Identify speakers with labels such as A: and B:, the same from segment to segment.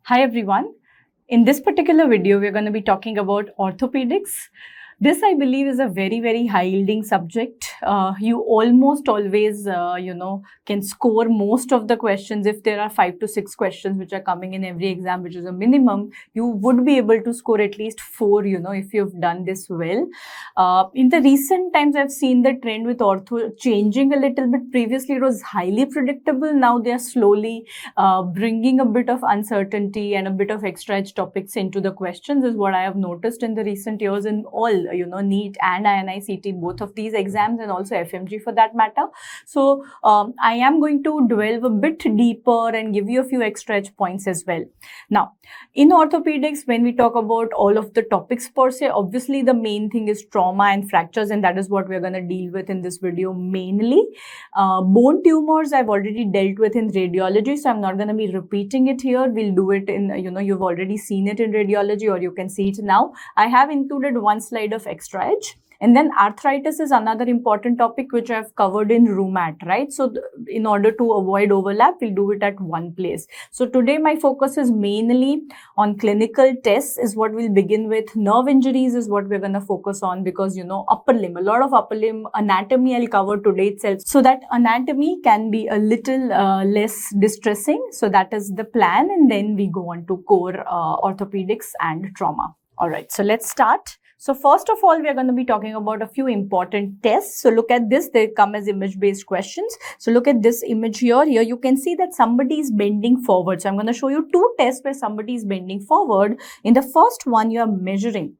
A: Hi everyone. In this particular video, we're going to be talking about orthopedics. This, I believe, is a very high-yielding subject. You almost always, can score most of the questions. If there are 5 to 6 questions which are coming in every exam, which is a minimum, you would be able to score at least 4, if you've done this well. In the recent times, I've seen the trend with ortho changing a little bit. Previously, it was highly predictable. Now they are slowly bringing a bit of uncertainty and a bit of extra edge topics into the questions is what I have noticed in the recent years in all, NEET and INICET, both of these exams, and also FMGE for that matter. So I am going to delve a bit deeper and give you a few extra edge points as well. Now, in orthopedics, when we talk about all of the topics per se, obviously the main thing is trauma and fractures, and that is what we're going to deal with in this video mainly. Bone tumors I've already dealt with in radiology, so I'm not going to be repeating it here. We'll do it in, you've already seen it in radiology, or you can see it now. I have included one slide of extra edge. And then arthritis is another important topic which I've covered in rheumat, right? So in order to avoid overlap, we'll do it at one place. So today my focus is mainly on clinical tests is what we'll begin with. Nerve injuries is what we're going to focus on because, upper limb, a lot of upper limb anatomy I'll cover today itself. So that anatomy can be a little less distressing. So that is the plan. And then we go on to core orthopedics and trauma. All right, so let's start. So first of all, we are going to be talking about a few important tests. So look at this, they come as image-based questions. So look at this image here. Here you can see that somebody is bending forward. So I'm going to show you two tests where somebody is bending forward. In the first one, you are measuring.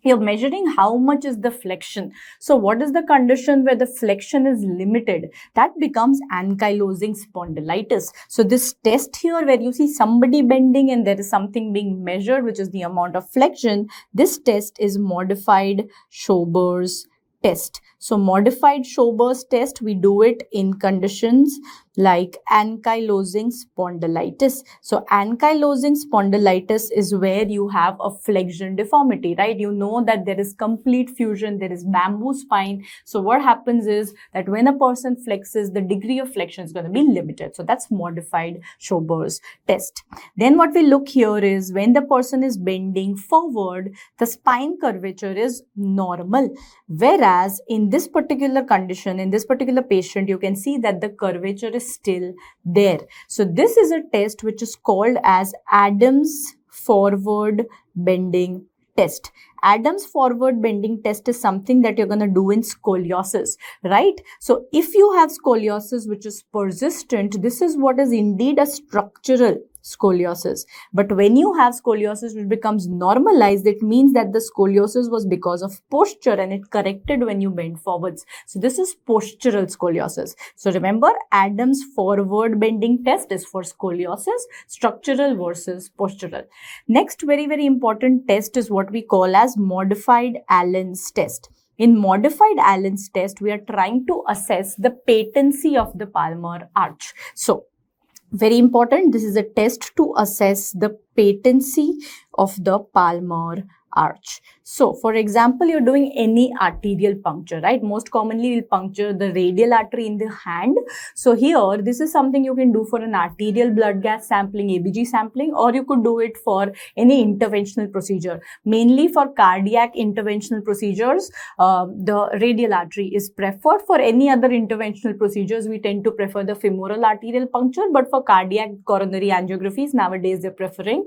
A: You're measuring how much is the flexion. So what is the condition where the flexion is limited? That becomes ankylosing spondylitis. So this test here where you see somebody bending and there is something being measured, which is the amount of flexion, this test is modified Schober's test. So modified Schober's test, we do it in conditions like ankylosing spondylitis. So ankylosing spondylitis is where you have a flexion deformity, right? You know that there is complete fusion, there is bamboo spine. So what happens is that when a person flexes, the degree of flexion is going to be limited. So that's modified Schober's test. Then what we look here is when the person is bending forward, the spine curvature is normal. Whereas in this particular condition, in this particular patient, you can see that the curvature is still there. So this is a test which is called as Adams forward bending test. Adams forward bending test is something that you're going to do in scoliosis, right? So if you have scoliosis which is persistent, this is what is indeed a structural scoliosis. But when you have scoliosis which becomes normalized, it means that the scoliosis was because of posture and it corrected when you bend forwards. So this is postural scoliosis. So remember, Adams forward bending test is for scoliosis, structural versus postural. Next very important test is what we call as modified Allen's test. In modified Allen's test, we are trying to assess the patency of the palmar arch. So very important, this is a test to assess the patency of the palmar arch. So, for example, you're doing any arterial puncture, right? Most commonly, you'll puncture the radial artery in the hand. So, here, this is something you can do for an arterial blood gas sampling, ABG sampling, or you could do it for any interventional procedure. Mainly for cardiac interventional procedures, the radial artery is preferred. For any other interventional procedures, we tend to prefer the femoral arterial puncture, but for cardiac coronary angiographies, nowadays they're preferring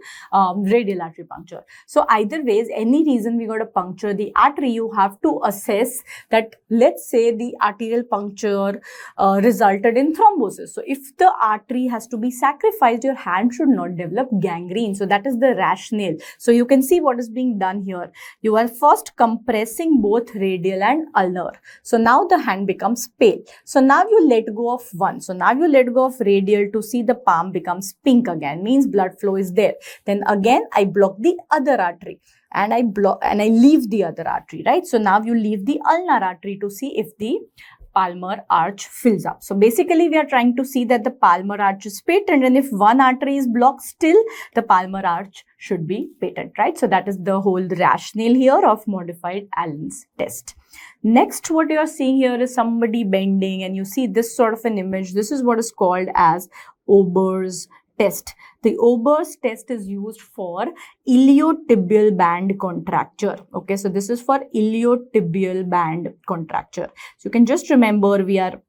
A: radial artery puncture. So, either ways, any reason we got to puncture the artery, you have to assess that, let's say the arterial puncture resulted in thrombosis. So if the artery has to be sacrificed, your hand should not develop gangrene. So that is the rationale. So you can see what is being done here. You are first compressing both radial and ulnar. So now the hand becomes pale. So now you let go of one. So now you let go of radial to see the palm becomes pink again, means blood flow is there. Then again, I block the other artery. And I leave the other artery, right? So now you leave the ulnar artery to see if the palmar arch fills up. So basically, we are trying to see that the palmar arch is patent, and if one artery is blocked, still the palmar arch should be patent, right? So that is the whole rationale here of modified Allen's test. Next, what you are seeing here is somebody bending, and you see this sort of an image. This is what is called as Ober's test. The Ober's test is used for iliotibial band contracture. Okay, so this is for iliotibial band contracture. So you can just remember we are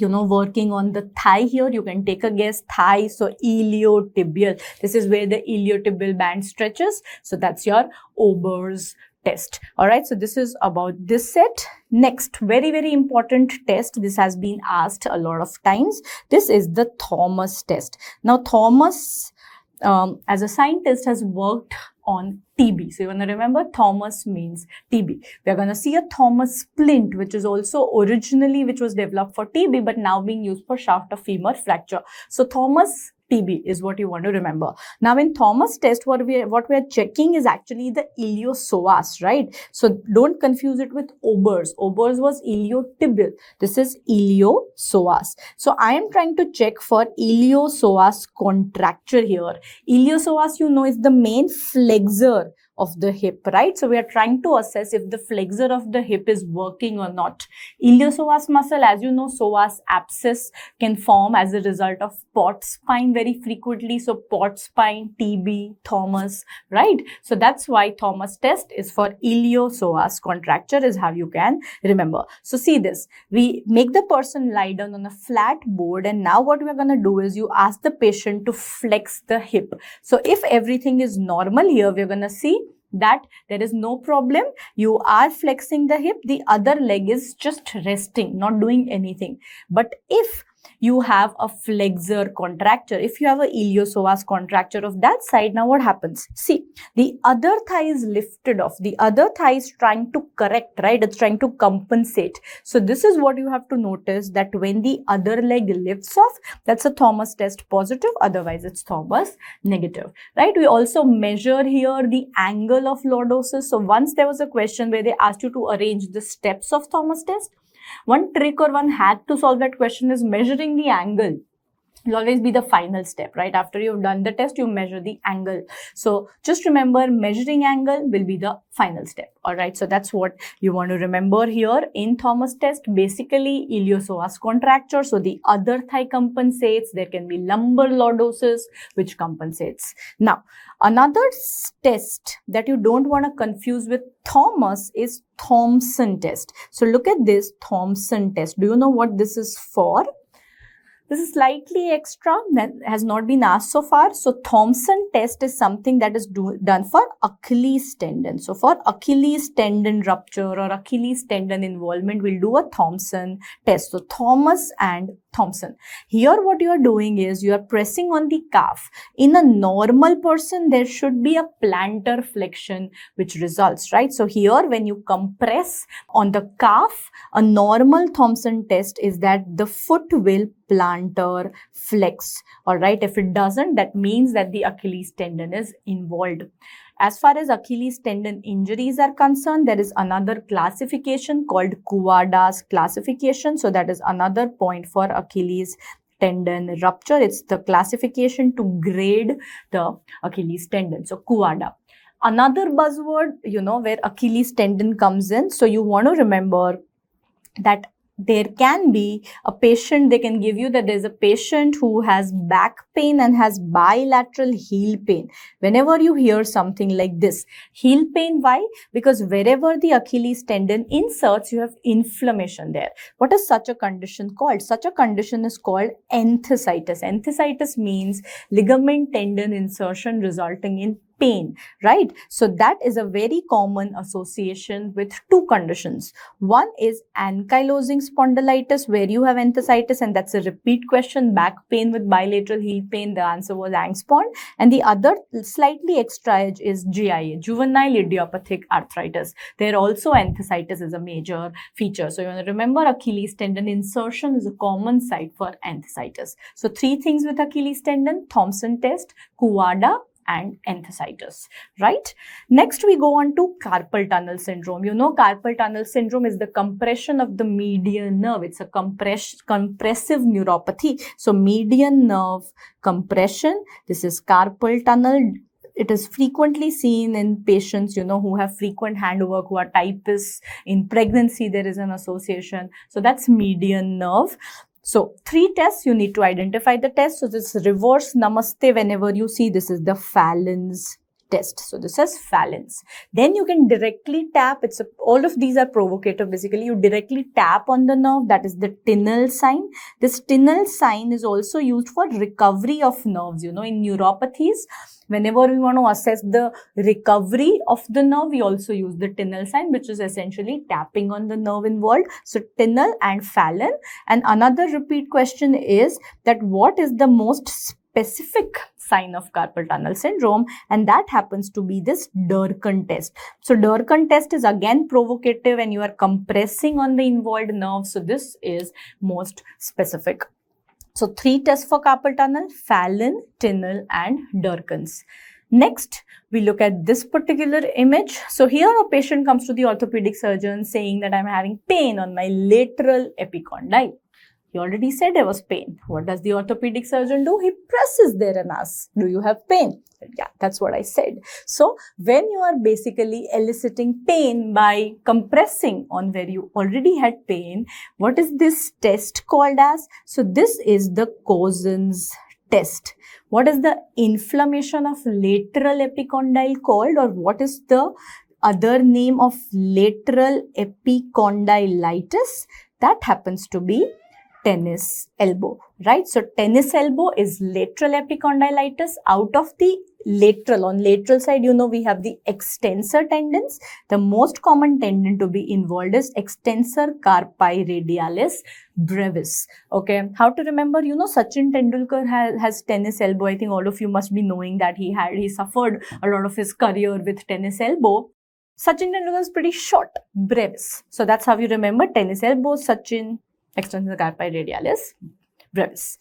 A: working on the thigh here. You can take a guess, thigh, so iliotibial. This is where the iliotibial band stretches. So that's your Ober's test. All right, so this is about this set. Next, very, very important test. This has been asked a lot of times. This is the Thomas test. Now, Thomas, as a scientist, has worked on TB. So you want to remember, Thomas means TB. We are going to see a Thomas splint, which is also originally, which was developed for TB, but now being used for shaft of femur fracture. So Thomas TB is what you want to remember. Now in Thomas test, what we are checking is actually the iliopsoas, right? So don't confuse it with Ober's. Ober's was iliotibial. This is iliopsoas. So I am trying to check for iliopsoas contracture here. Iliopsoas, is the main flexor of the hip, right? So we are trying to assess if the flexor of the hip is working or not. Iliopsoas muscle, as you know, psoas abscess can form as a result of port spine very frequently. So port spine, TB, Thomas, right? So that's why Thomas test is for iliopsoas contracture is how you can remember. So see this, we make the person lie down on a flat board, and now what we are going to do is you ask the patient to flex the hip. So if everything is normal here, we're going to see that there is no problem. You are flexing the hip. The other leg is just resting, not doing anything. But if you have a flexor contracture, if you have a iliopsoas contracture of that side, now what happens? See, the other thigh is lifted off. The other thigh is trying to correct, right? It's trying to compensate. So this is what you have to notice, that when the other leg lifts off, that's a Thomas test positive. Otherwise, it's Thomas negative, right? We also measure here the angle of lordosis. So once there was a question where they asked you to arrange the steps of Thomas test. One trick or one hack to solve that question is measuring the angle. Will always be the final step, right? After you've done the test, you measure the angle. So just remember, measuring angle will be the final step. All right. So that's what you want to remember here in Thomas test. Basically, iliopsoas contracture. So the other thigh compensates. There can be lumbar lordosis, which compensates. Now, another test that you don't want to confuse with Thomas is Thompson test. So look at this Thompson test. Do you know what this is for? This is slightly extra that has not been asked so far. So Thompson test is something that is done for Achilles tendon. So for Achilles tendon rupture or Achilles tendon involvement, we'll do a Thompson test. So Thomas and Thompson. Here what you are doing is you are pressing on the calf. In a normal person, there should be a plantar flexion which results, right? So here when you compress on the calf, a normal Thompson test is that the foot will plantar flex. All right. If it doesn't, that means that the Achilles tendon is involved. As far as Achilles tendon injuries are concerned, there is another classification called Kuwada's classification. So that is another point for Achilles tendon rupture. It's the classification to grade the Achilles tendon. So Kuwada. Another buzzword, where Achilles tendon comes in. So you want to remember that there can be a patient, they can give you that there's a patient who has back pain and has bilateral heel pain. Whenever you hear something like this, heel pain, why? Because wherever the Achilles tendon inserts, you have inflammation there. What is such a condition called? Such a condition is called enthesitis. Enthesitis means ligament tendon insertion resulting in pain, right? So that is a very common association with two conditions. One is ankylosing spondylitis, where you have enthesitis, and that's a repeat question, back pain with bilateral heel pain. The answer was angspond. And the other slightly extra edge is GIA, juvenile idiopathic arthritis. There also enthesitis is a major feature. So you want to remember Achilles tendon insertion is a common site for enthesitis. So three things with Achilles tendon: Thompson test, Kuwada, and enthesitis, right? Next, we go on to carpal tunnel syndrome. Carpal tunnel syndrome is the compression of the median nerve. It's a compressive neuropathy. So median nerve compression. This is carpal tunnel. It is frequently seen in patients, who have frequent handwork, who are typists. In pregnancy, there is an association. So that's median nerve. So 3 tests, you need to identify the test. So this reverse namaste, whenever you see, this is the Fallon's test. So this is Fallon's. Then you can directly tap. All of these are provocative. Basically, you directly tap on the nerve. That is the Tinel sign. This Tinel sign is also used for recovery of nerves. In neuropathies, whenever we want to assess the recovery of the nerve, we also use the Tinel sign, which is essentially tapping on the nerve involved. So Tinel and Fallon. And another repeat question is that what is the most specific sign of carpal tunnel syndrome, and that happens to be this Durkin test. So Durkin test is again provocative and you are compressing on the involved nerve. So this is most specific. So 3 tests for carpal tunnel: Fallon, Tinel and Durkin's. Next, we look at this particular image. So here a patient comes to the orthopedic surgeon saying that I'm having pain on my lateral epicondyle. He already said there was pain. What does the orthopedic surgeon do? He presses there and asks, do you have pain? Yeah, that's what I said. So when you are basically eliciting pain by compressing on where you already had pain, what is this test called as? So this is the Cosen's test. What is the inflammation of lateral epicondyle called, or what is the other name of lateral epicondylitis? That happens to be tennis elbow, right? So tennis elbow is lateral epicondylitis. Out of the lateral, on lateral side, we have the extensor tendons. The most common tendon to be involved is extensor carpi radialis brevis. Okay, how to remember? Sachin Tendulkar has tennis elbow. I think all of you must be knowing that he suffered a lot of his career with tennis elbow. Sachin Tendulkar is pretty short, brevis. So that's how you remember tennis elbow, Sachin, extensor carpi radialis brevis.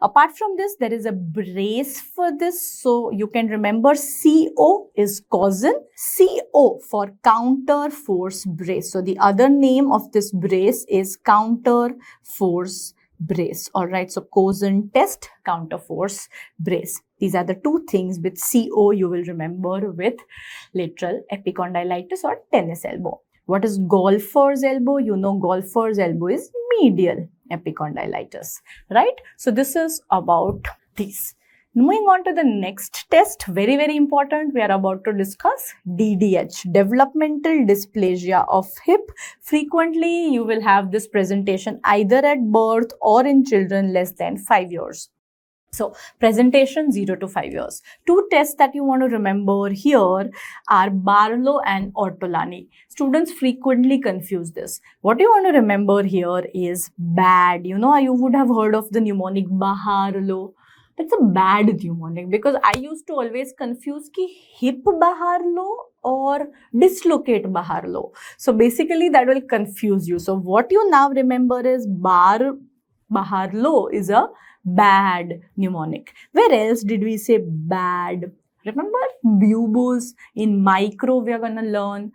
A: Apart from this, there is a brace for this. So you can remember CO is Cosen, CO for counter force brace. So the other name of this brace is counter force brace. Alright, so Cosen test, counter force brace. These are the 2 things with CO you will remember with lateral epicondylitis or tennis elbow. What is golfer's elbow? Golfer's elbow is medial epicondylitis, right? So this is about this. Moving on to the next test, very, very important, we are about to discuss DDH, Developmental Dysplasia of Hip. Frequently, you will have this presentation either at birth or in children less than 5 years. So presentation 0 to 5 years. 2 tests that you want to remember here are Barlow and Ortolani. Students frequently confuse this. What you want to remember here is bad. You would have heard of the mnemonic Baharlo. That's a bad mnemonic because I used to always confuse ki hip Baharlo or dislocate Baharlo. So basically that will confuse you. So what you now remember is Baharlo is a bad mnemonic. Where else did we say bad? Remember buboes? In micro we are going to learn,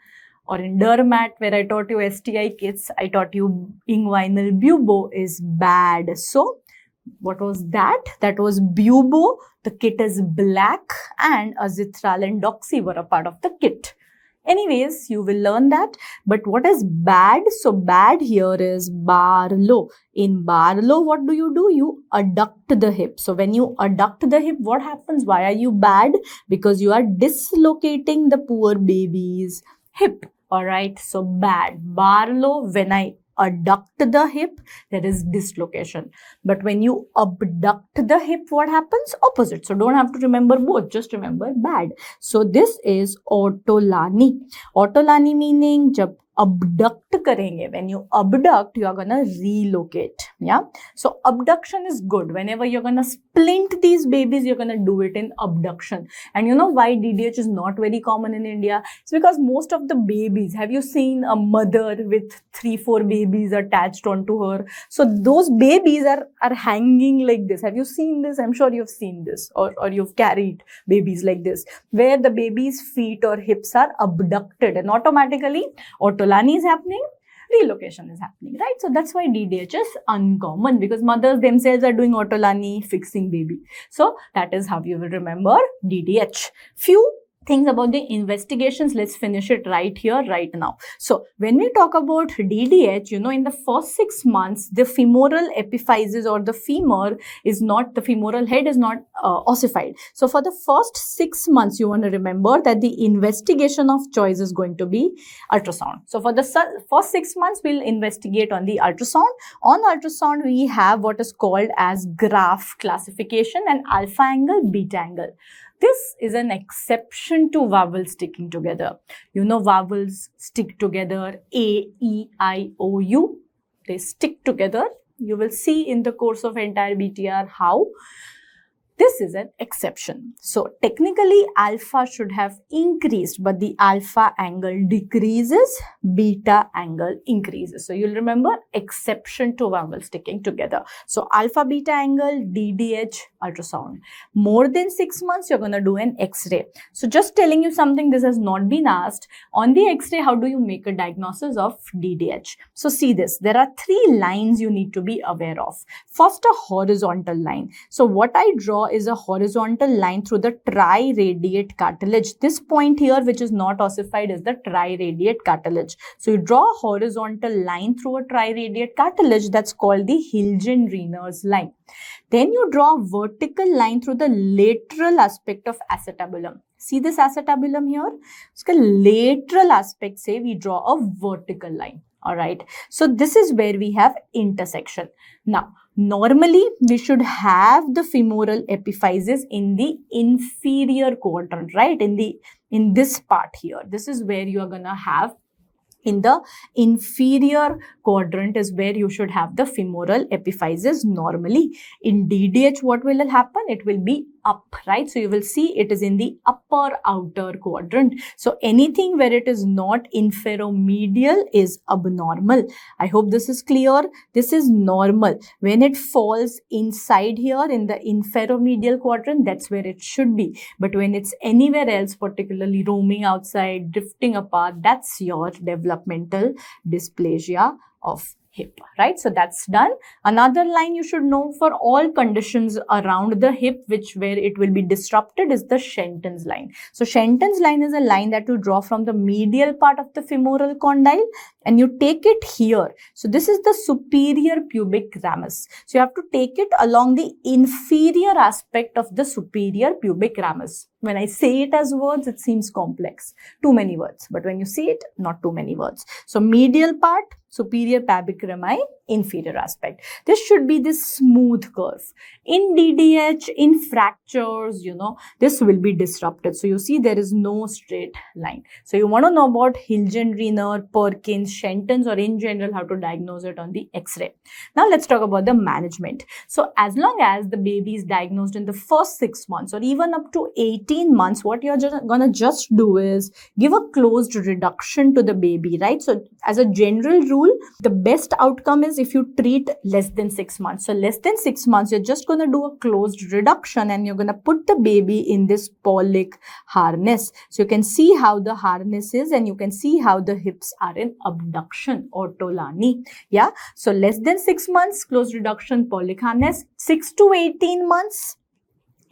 A: or in dermat where I taught you STI kits, I taught you inguinal bubo is bad. So what was that? That was bubo. The kit is black and azithral and doxy were a part of the kit. Anyways, you will learn that. But what is bad? So bad here is Barlow. In Barlow, what do? You adduct the hip. So when you adduct the hip, what happens? Why are you bad? Because you are dislocating the poor baby's hip. Alright, so bad. Barlow, when I adduct the hip, there is dislocation. But when you abduct the hip, what happens? Opposite. So don't have to remember both, just remember bad. So this is Ortolani. Ortolani meaning jab abduct karenge. When you abduct, you are gonna relocate. Yeah. So abduction is good. Whenever you're gonna splint these babies, you're gonna do it in abduction. And you know why DDH is not very common in India? It's because most of the babies, have you seen a mother with 3-4 babies attached onto her? So those babies are hanging like this. Have you seen this? I'm sure you've seen this, or you've carried babies like this, where the baby's feet or hips are abducted and automatically Ortolani is happening, relocation is happening, right? So that's why DDH is uncommon, because mothers themselves are doing Ortolani, fixing baby. So that is how you will remember DDH. Few things about the investigations, let's finish it right here, right now. So when we talk about DDH, in the first 6 months, the femoral epiphysis or the femur is not, the femoral head is not ossified. So for the first 6 months, you want to remember that the investigation of choice is going to be ultrasound. So for the first 6 months, we'll investigate on the ultrasound. On ultrasound, we have what is called as graph classification and alpha angle, beta angle. This is an exception to vowels sticking together. Vowels stick together, A, E, I, O, U. They stick together. You will see in the course of entire BTR how. This is an exception. So technically alpha should have increased, but the alpha angle decreases, beta angle increases. So you'll remember exception to vowel sticking together. So alpha beta angle, DDH, ultrasound. More than 6 months, you're going to do an X-ray. So just telling you something, this has not been asked. On the X-ray, how do you make a diagnosis of DDH? So see this, there are 3 lines you need to be aware of. First, a horizontal line. So what I draw is a horizontal line through the triradiate cartilage. This point here, which is not ossified, is the triradiate cartilage. So you draw a horizontal line through a triradiate cartilage, that's called the Hilgen-Riener's line. Then you draw a vertical line through the lateral aspect of acetabulum. See this acetabulum here? So lateral aspect say we draw a vertical line. Alright, so this is where we have intersection. Now, normally we should have the femoral epiphysis in the inferior quadrant, right? In this part here. This is where you are gonna have, in the inferior quadrant is where you should have the femoral epiphysis normally. In DDH, what will happen? It will be up, right? So you will see it is in the upper outer quadrant. So anything where it is not inferomedial is abnormal. I hope this is clear. This is normal. When it falls inside here in the inferomedial quadrant, that's where it should be. But when it's anywhere else, particularly roaming outside, drifting apart, that's your developmental dysplasia of hip, right? So that's done. Another line you should know for all conditions around the hip, where it will be disrupted, is the Shenton's line. So Shenton's line is a line that you draw from the medial part of the femoral condyle and you take it here. So this is the superior pubic ramus. So you have to take it along the inferior aspect of the superior pubic ramus. When I say it as words, it seems complex. Too many words. But when you see it, not too many words. So medial part, superior pubic rami, inferior aspect. This should be this smooth curve. In DDH, in fractures, this will be disrupted. So you see there is no straight line. So you want to know about Hilgen-Riener, Perkins, Shenton's, or in general how to diagnose it on the X-ray. Now let's talk about the management. So as long as the baby is diagnosed in the first 6 months or even up to 18 months, what you're gonna just do is give a closed reduction to the baby, right? So as a general rule, the best outcome is if you treat less than 6 months. So less than 6 months, you're just going to do a closed reduction and you're going to put the baby in this Pollock harness. So you can see how the harness is and you can see how the hips are in abduction, ortolani. Yeah. So less than 6 months, closed reduction, Pollock harness. 6 to 18 months,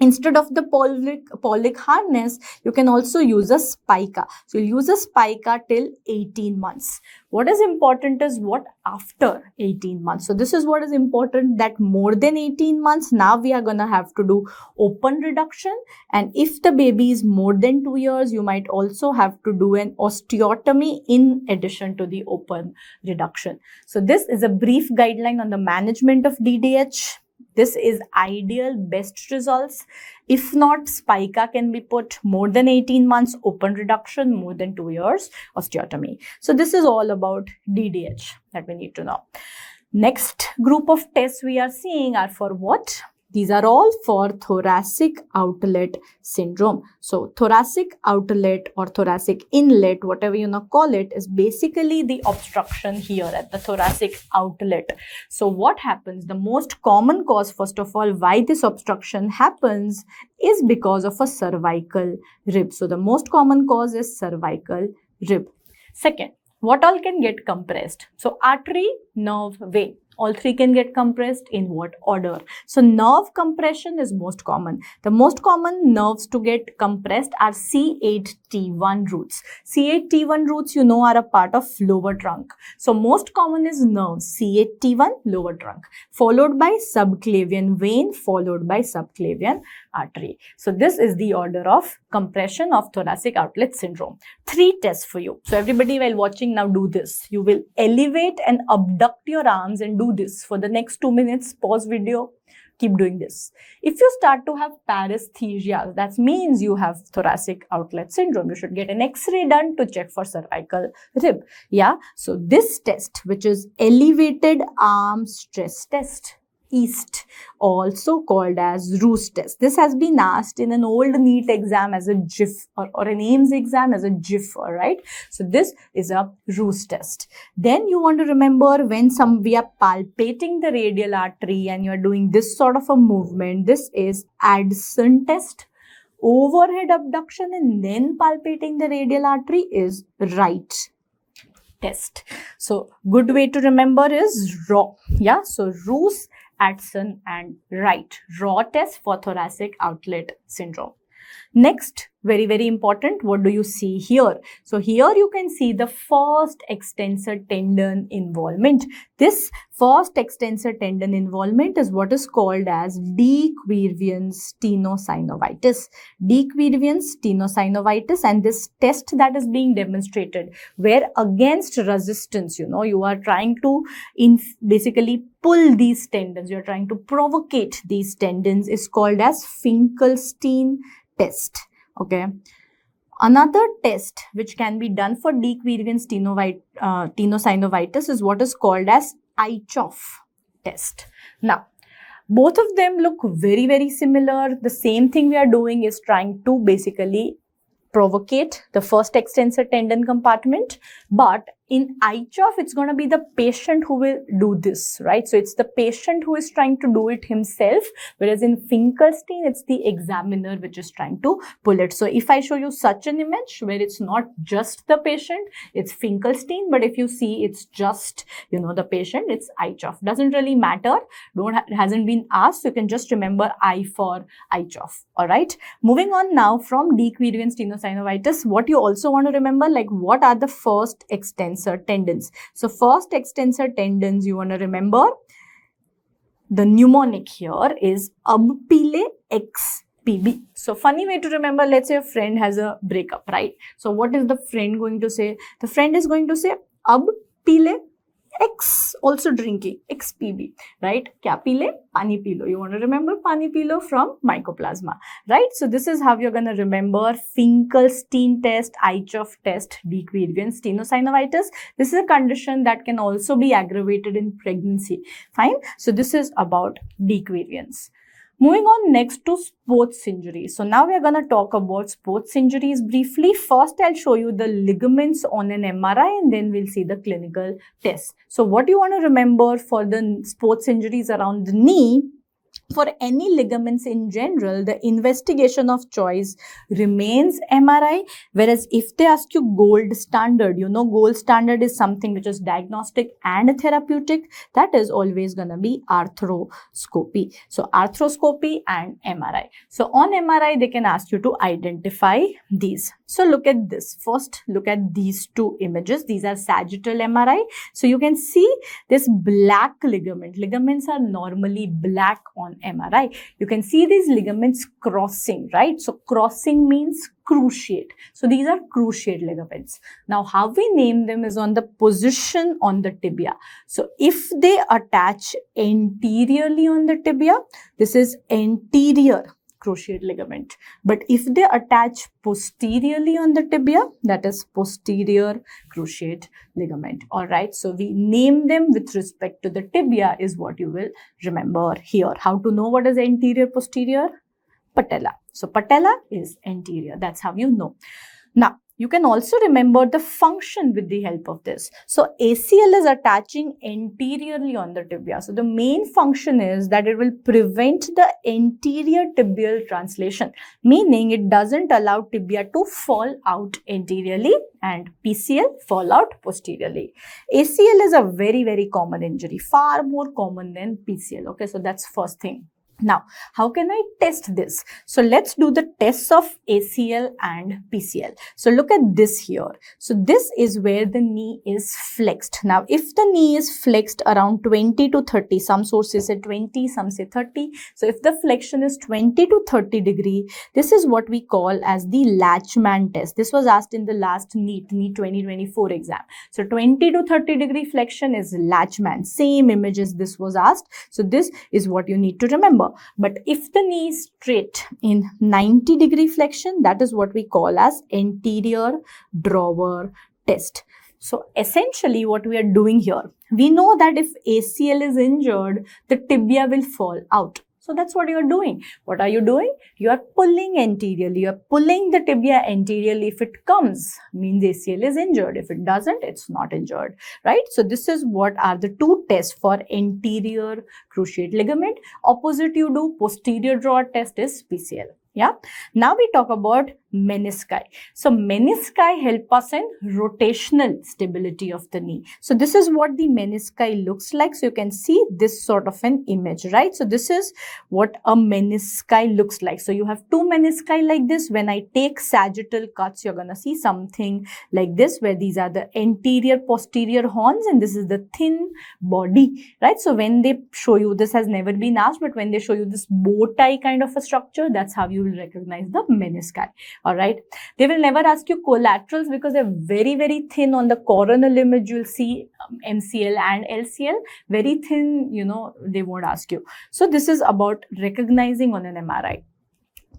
A: instead of the Pollock harness, you can also use a spica. So you'll use a spica till 18 months. What is important is what after 18 months. So this is what is important, that more than 18 months, now we are going to have to do open reduction. And if the baby is more than 2 years, you might also have to do an osteotomy in addition to the open reduction. So this is a brief guideline on the management of DDH. This is ideal, best results. If not, spica can be put more than 18 months, open reduction, more than 2 years, osteotomy. So this is all about DDH that we need to know. Next group of tests we are seeing are for what? These are all for thoracic outlet syndrome. So thoracic outlet or thoracic inlet, whatever you call it, is basically the obstruction here at the thoracic outlet. So what happens? The most common cause, first of all, why this obstruction happens is because of a cervical rib. So the most common cause is cervical rib. Second, what all can get compressed? So artery, nerve, vein. All three can get compressed. In what order? So nerve compression is most common. The most common nerves to get compressed are C8T1 roots. C8T1 roots, you know, are a part of lower trunk. So most common is nerves, C8T1, lower trunk, followed by subclavian vein, followed by subclavian artery. So this is the order of compression of thoracic outlet syndrome. 3 tests for you. So everybody, while watching, now do this. You will elevate and abduct your arms and do this for the next 2 minutes. Pause video. Keep doing this. If you start to have paresthesia, that means you have thoracic outlet syndrome. You should get an X-ray done to check for cervical rib. Yeah. So this test, which is elevated arm stress test, EAST, also called as Roos test. This has been asked in an old NEET exam as a GIF or an AIMS exam as a GIF, alright. So this is a Roos test. Then you want to remember when we are palpating the radial artery and you are doing this sort of a movement, this is Addison test. Overhead abduction and then palpating the radial artery is Wright test. So good way to remember is RAW. Yeah, so Roos, Addison and Wright. RAW test for thoracic outlet syndrome. Next, very, very important, what do you see here? So here you can see the first extensor tendon involvement. This first extensor tendon involvement is what is called as de Quervain stenosynovitis. De Quervain stenosynovitis, and this test that is being demonstrated where against resistance, you know, you are trying to basically pull these tendons, you are trying to provocate these tendons, is called as Finkelstein test. Okay. Another test which can be done for de Quervain stenosynovitis is what is called as ICHOF test. Now, both of them look very, very similar. The same thing we are doing is trying to basically provocate the first extensor tendon compartment, but in ICHOF, it's going to be the patient who will do this, right? So it's the patient who is trying to do it himself, whereas in Finkelstein, it's the examiner which is trying to pull it. So if I show you such an image where it's not just the patient, it's Finkelstein, but if you see it's just, you know, the patient, it's ICHOF. Doesn't really matter. Hasn't been asked. So you can just remember I for ICHOF. All right. Moving on now from de Quervain stenosynovitis, what you also want to remember, like what are the first extensor tendons. So first extensor tendons you want to remember, the mnemonic here is abpile x PB. So funny way to remember, let's say a friend has a breakup, right? So what is the friend going to say? The friend is going to say abpile X, also drinking, XPB, right? Kya pile? Pani pilo. You want to remember pani pilo from mycoplasma, right? So this is how you're going to remember Finkelstein test, ICHOF test, de Quervain stenosynovitis. This is a condition that can also be aggravated in pregnancy. Fine. So this is about de Quervain's. Moving on next to sports injuries. So now we are going to talk about sports injuries briefly. First, I'll show you the ligaments on an MRI and then we'll see the clinical test. So what you want to remember for the sports injuries around the knee, for any ligaments in general, the investigation of choice remains MRI. Whereas if they ask you gold standard, you know, gold standard is something which is diagnostic and therapeutic. That is always going to be arthroscopy. So arthroscopy and MRI. So on MRI, they can ask you to identify these. So look at this. First, look at these two images. These are sagittal MRI. So you can see this black ligament. Ligaments are normally black on MRI. You can see these ligaments crossing, right? So crossing means cruciate. So these are cruciate ligaments. Now how we name them is on the position on the tibia. So if they attach anteriorly on the tibia, this is anterior cruciate ligament. But if they attach posteriorly on the tibia, that is posterior cruciate ligament. All right. So we name them with respect to the tibia is what you will remember here. How to know what is anterior, posterior? Patella. So patella is anterior. That's how you know. Now, You can also remember the function with the help of this. So ACL is attaching anteriorly on the tibia. So the main function is that it will prevent the anterior tibial translation, meaning it doesn't allow tibia to fall out anteriorly and PCL fall out posteriorly. ACL is a very, very common injury, far more common than PCL. Okay, so that's first thing. Now, how can I test this? So let's do the tests of ACL and PCL. So look at this here. So this is where the knee is flexed. Now, if the knee is flexed around 20 to 30, some sources say 20, some say 30. So if the flexion is 20 to 30 degree, this is what we call as the Latchman test. This was asked in the last NEET 2024 exam. So 20 to 30 degree flexion is Latchman. Same image as this was asked. So this is what you need to remember. But if the knee is straight in 90 degree flexion, that is what we call as anterior drawer test. So essentially what we are doing here, we know that if ACL is injured, the tibia will fall out. So that's what you are doing. What are you doing? You are pulling anteriorly. You are pulling the tibia anteriorly. If it comes, means ACL is injured. If it doesn't, it's not injured, right? So this is what are the two tests for anterior cruciate ligament. Opposite you do posterior drawer test is PCL. Yeah. Now we talk about menisci. So menisci help us in rotational stability of the knee. So this is what the menisci looks like. So you can see this sort of an image, right? So this is what a menisci looks like. So you have two menisci like this. When I take sagittal cuts, you're going to see something like this, where these are the anterior posterior horns and this is the thin body, right? So when they show you, this has never been asked, but when they show you this bow tie kind of a structure, that's how you will recognize the menisci. All right. They will never ask you collaterals because they're very, very thin. On the coronal image, you'll see MCL and LCL. Very thin, you know, they won't ask you. So this is about recognizing on an MRI.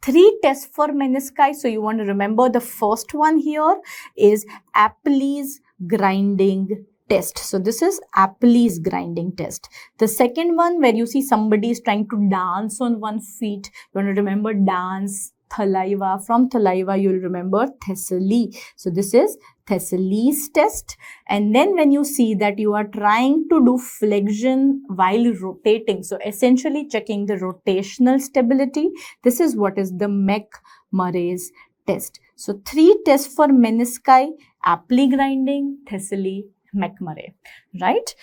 A: 3 tests for menisci. So you want to remember the first one here is Apley's grinding test. So this is Apley's grinding test. The second one, where you see somebody is trying to dance on one feet, you want to remember dance, Thalaiva. From Thalaiva, you'll remember Thessaly. So this is Thessaly's test. And then when you see that you are trying to do flexion while rotating, so essentially checking the rotational stability, this is what is the McMurray's test. So 3 tests for menisci, Apley grinding, Thessaly, McMurray, right?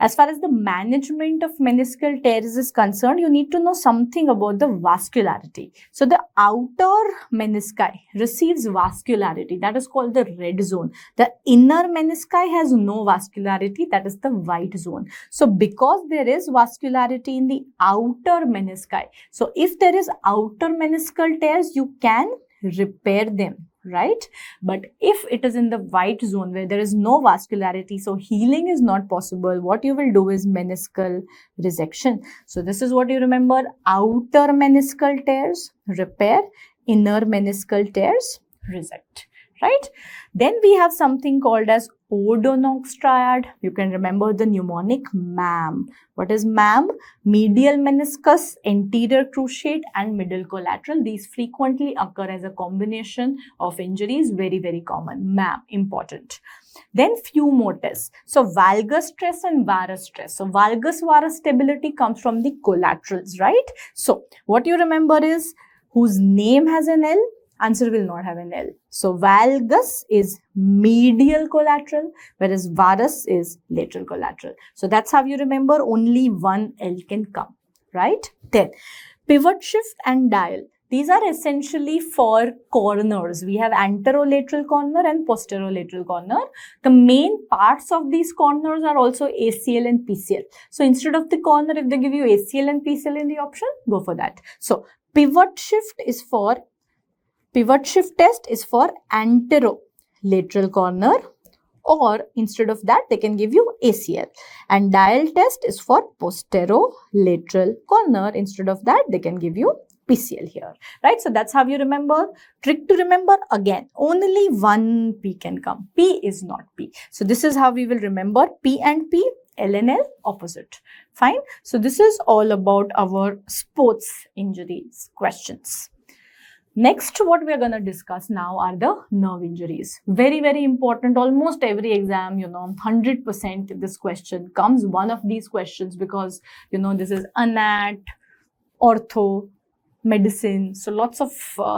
A: As far as the management of meniscal tears is concerned, you need to know something about the vascularity. So the outer menisci receives vascularity, that is called the red zone. The inner menisci has no vascularity, that is the white zone. So because there is vascularity in the outer menisci, so if there is outer meniscal tears, you can repair them, right? But if it is in the white zone where there is no vascularity, so healing is not possible, what you will do is meniscal resection. So this is what you remember: outer meniscal tears, repair; inner meniscal tears, resect, right? Then we have something called as O'Donoghue triad. You can remember the mnemonic MAM. What is MAM? Medial meniscus, anterior cruciate and middle collateral. These frequently occur as a combination of injuries. Very, very common. MAM, important. Then few more tests. So valgus stress and varus stress. So valgus varus stability comes from the collaterals, right? So what you remember is whose name has an L? Answer will not have an L. So valgus is medial collateral, whereas varus is lateral collateral. So that's how you remember. Only one L can come, right? Then pivot shift and dial. These are essentially for corners. We have anterolateral corner and posterolateral corner. The main parts of these corners are also ACL and PCL. So instead of the corner, if they give you ACL and PCL in the option, go for that. So pivot shift test is for anterolateral corner, or instead of that they can give you ACL, and dial test is for posterolateral corner. Instead of that they can give you PCL here, right? So that's how you remember. Trick to remember, again, only one P can come. P is not P. So this is how we will remember P and P, L and L opposite. Fine. So this is all about our sports injuries questions. Next, what we are going to discuss now are the nerve injuries. Very, very important. Almost every exam, 100% this question comes, one of these questions, because, this is anat, ortho, medicine. So lots of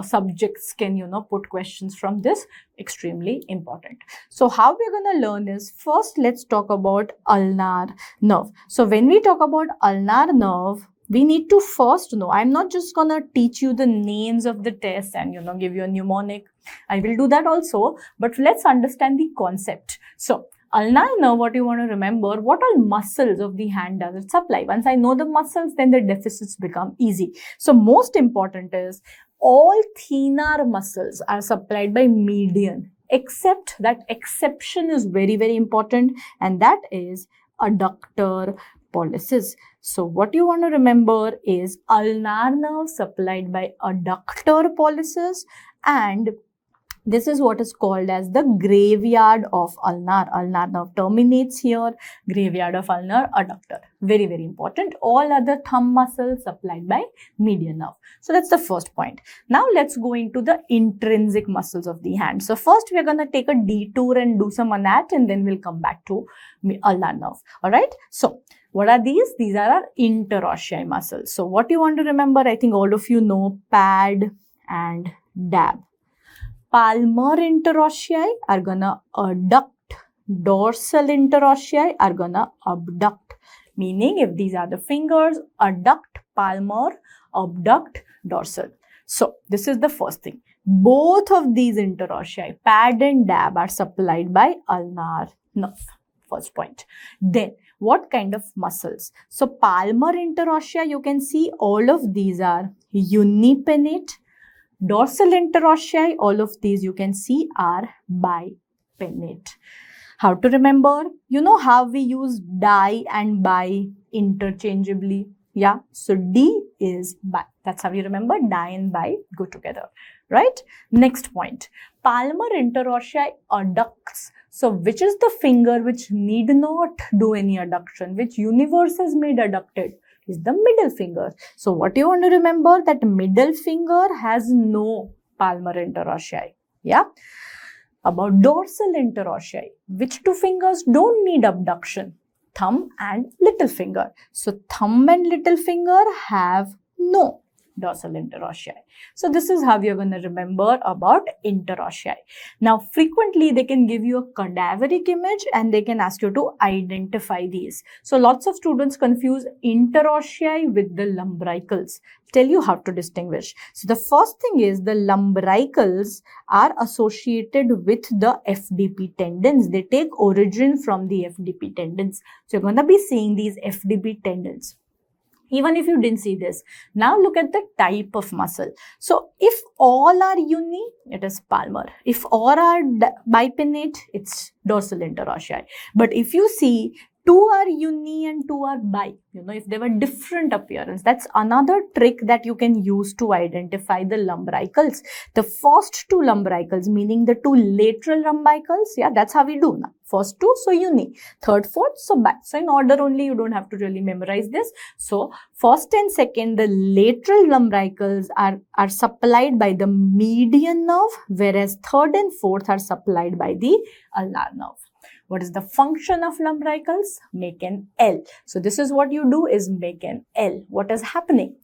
A: subjects can, put questions from this. Extremely important. So how we're going to learn is, first, let's talk about ulnar nerve. So when we talk about ulnar nerve, we need to first know, I'm not just going to teach you the names of the tests and, give you a mnemonic. I will do that also, but let's understand the concept. So ulnar nerve, what you want to remember, what all muscles of the hand does it supply? Once I know the muscles, then the deficits become easy. So most important is, all thenar muscles are supplied by median, except that exception is very, very important, and that is adductor pollicis. So what you want to remember is ulnar nerve supplied by adductor pollicis, and this is what is called as the graveyard of ulnar. Ulnar nerve terminates here, graveyard of ulnar adductor. Very, very important. All other thumb muscles supplied by median nerve. So that's the first point. Now let's go into the intrinsic muscles of the hand. So first we are going to take a detour and do some anat, and then we'll come back to ulnar nerve. Alright. So what are these? These are our interossei muscles. So what you want to remember, I think all of you know pad and dab. Palmar interossei are gonna adduct, dorsal interossei are gonna abduct. Meaning, if these are the fingers, adduct, palmar, abduct, dorsal. So this is the first thing. Both of these interossei, pad and dab, are supplied by ulnar nerve. First point. Then, what kind of muscles? So palmar interossei, you can see all of these are unipennate. Dorsal interossei, all of these you can see are bipennate. How to remember? You know how we use di and bi interchangeably? Yeah, so D is bi. That's how you remember. Di and bi go together, right? Next point. Palmar interossei adducts. So which is the finger which need not do any adduction? Which universe is made adducted? Is the middle finger. So what you want to remember, that middle finger has no palmar interossei. Yeah. About dorsal interossei, which two fingers don't need abduction? Thumb and little finger. So thumb and little finger have no dorsal interossei. So this is how you're going to remember about interossei. Now frequently they can give you a cadaveric image and they can ask you to identify these. So lots of students confuse interossei with the lumbricals. Tell you how to distinguish. So the first thing is, the lumbricals are associated with the FDP tendons. They take origin from the FDP tendons. So you're going to be seeing these FDP tendons. Even if you didn't see this. Now look at the type of muscle. So if all are uni, it is palmar. If all are bipennate, it's dorsal interossei. But if you see two are uni and two are bi, if they were different appearance, that's another trick that you can use to identify the lumbricals. The first two lumbricals, meaning the two lateral lumbricals, yeah, that's how we do now. First two, so uni. Third, fourth, so bi. So in order only, you don't have to really memorize this. So first and second, the lateral lumbricals are supplied by the median nerve, whereas third and fourth are supplied by the ulnar nerve. What is the function of lumbricals? Make an L. So this is what you do, is make an L. What is happening?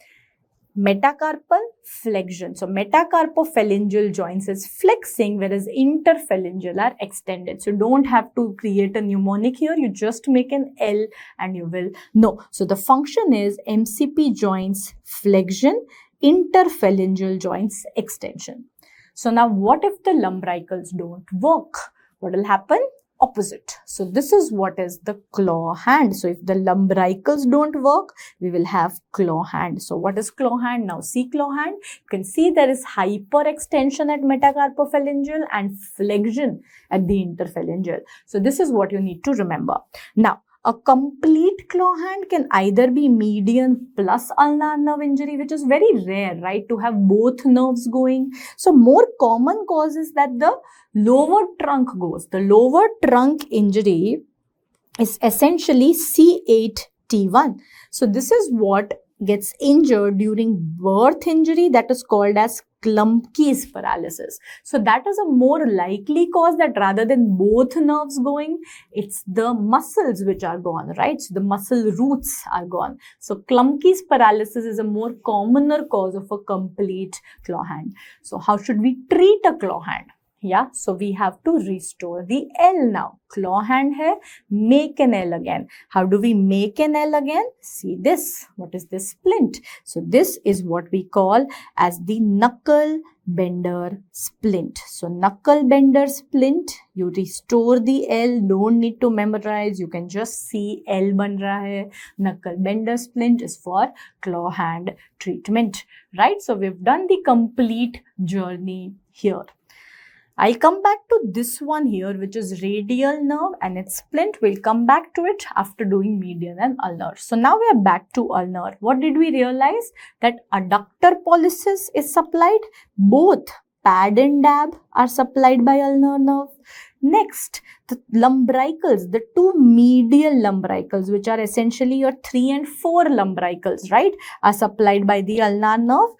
A: Metacarpal flexion. So metacarpophalangeal joints is flexing, whereas interphalangeal are extended. So don't have to create a mnemonic here. You just make an L and you will know. So the function is MCP joints flexion, interphalangeal joints extension. So now what if the lumbricals don't work? What will happen? Opposite. So this is what is the claw hand. So if the lumbricals don't work, we will have claw hand. So what is claw hand? Now see claw hand. You can see there is hyperextension at metacarpophalangeal and flexion at the interphalangeal. So this is what you need to remember. Now a complete claw hand can either be median plus ulnar nerve injury, which is very rare, right, to have both nerves going. So more common cause is that the lower trunk goes. The lower trunk injury is essentially C8T1. So this is what gets injured during birth injury, that is called as Klumpke's paralysis. So that is a more likely cause, that rather than both nerves going, it's the muscles which are gone, right? So the muscle roots are gone. So Klumpke's paralysis is a more commoner cause of a complete claw hand. So how should we treat a claw hand? Yeah, so we have to restore the L now. Claw hand hai, make an L again. How do we make an L again? See this. What is this splint? So this is what we call as the knuckle bender splint. So knuckle bender splint, you restore the L, don't need to memorize, you can just see L ban raha hai. Knuckle bender splint is for claw hand treatment, right? So we've done the complete journey here. I'll come back to this one here, which is radial nerve and its splint. We'll come back to it after doing medial and ulnar. So now we are back to ulnar. What did we realize? That adductor pollicis is supplied. Both pad and dab are supplied by ulnar nerve. Next, the lumbricals, the two medial lumbricals, which are essentially your 3 and 4 lumbricals, right, are supplied by the ulnar nerve.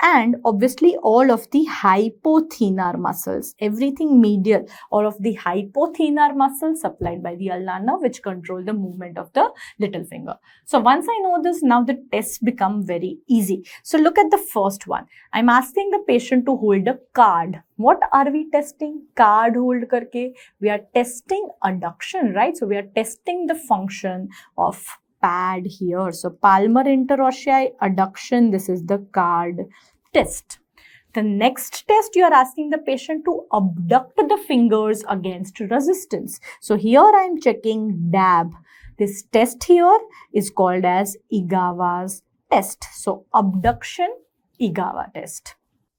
A: And obviously all of the hypothenar muscles, everything medial, all of the hypothenar muscles supplied by the ulnar nerve, which control the movement of the little finger. So once I know this, now the tests become very easy. So look at the first one. I'm asking the patient to hold a card. What are we testing? Card hold karke. We are testing adduction, right? So we are testing the function of pad here. So palmar interossei adduction, this is the card test. The next test, you are asking the patient to abduct the fingers against resistance. So here I am checking dab. This test here is called as Igawa's test. So abduction, Igawa test.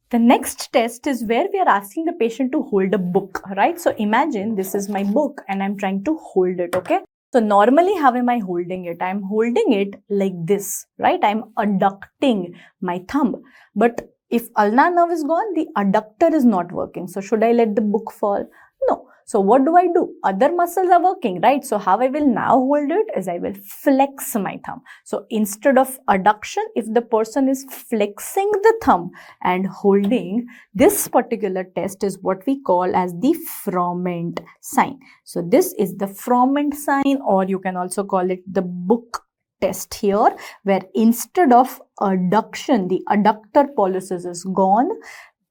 A: The next test is where we are asking the patient to hold a book, right? So imagine this is my book and I'm trying to hold it, okay? So normally, how am I holding it? I'm holding it like this, right? I'm adducting my thumb. But if ulnar nerve is gone, the adductor is not working. So should I let the book fall? No. So what do I do? Other muscles are working, right? So how I will now hold it is I will flex my thumb. So instead of adduction, if the person is flexing the thumb and holding, this particular test is what we call as the Froment sign. So this is the Froment sign, or you can also call it the book test here, where instead of adduction, the adductor pollicis is gone,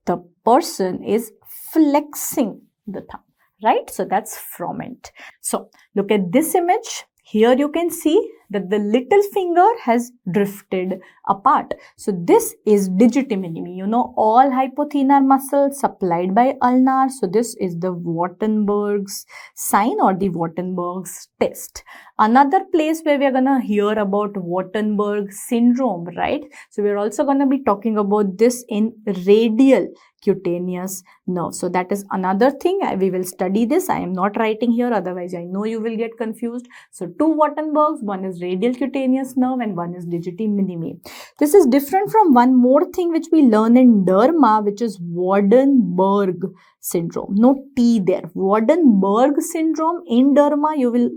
A: the person is flexing the thumb. Right? So that's Froment. So look at this image. Here you can see that the little finger has drifted apart. So this is digiti minimi. You know, all hypothenar muscles supplied by ulnar. So this is the Wartenberg's sign or the Wartenberg's test. Another place where we are going to hear about Wartenberg syndrome, right? So we're also going to be talking about this in radial cutaneous nerve. So that is another thing. We will study this. I am not writing here, otherwise I know you will get confused. So two Wartenbergs, one is radial cutaneous nerve and one is digiti minimi. This is different from one more thing which we learn in derma, which is Waardenburg syndrome. No T there. Waardenburg syndrome in derma, you will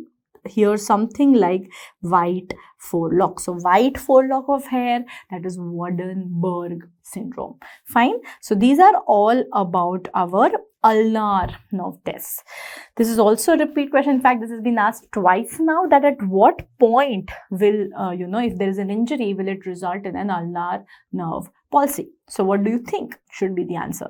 A: hear something like white forelock. So white forelock of hair, that is Waardenburg syndrome. Fine. So these are all about our ulnar nerve tests. This is also a repeat question. In fact, this has been asked twice now, that at what point will, if there is an injury, will it result in an ulnar nerve palsy? So what do you think should be the answer?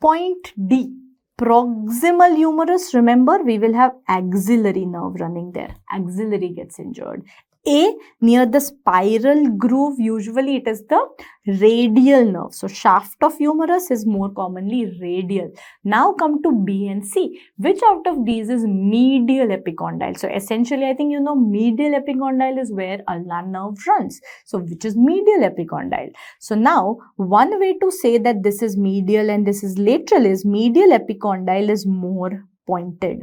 A: Point D. Proximal humerus, remember we will have axillary nerve running there. Axillary gets injured. A, near the spiral groove, usually it is the radial nerve. So shaft of humerus is more commonly radial. Now come to B and C. Which out of these is medial epicondyle? So essentially, I think you know medial epicondyle is where ulnar nerve runs. So which is medial epicondyle? So now one way to say that this is medial and this is lateral is medial epicondyle is more pointed.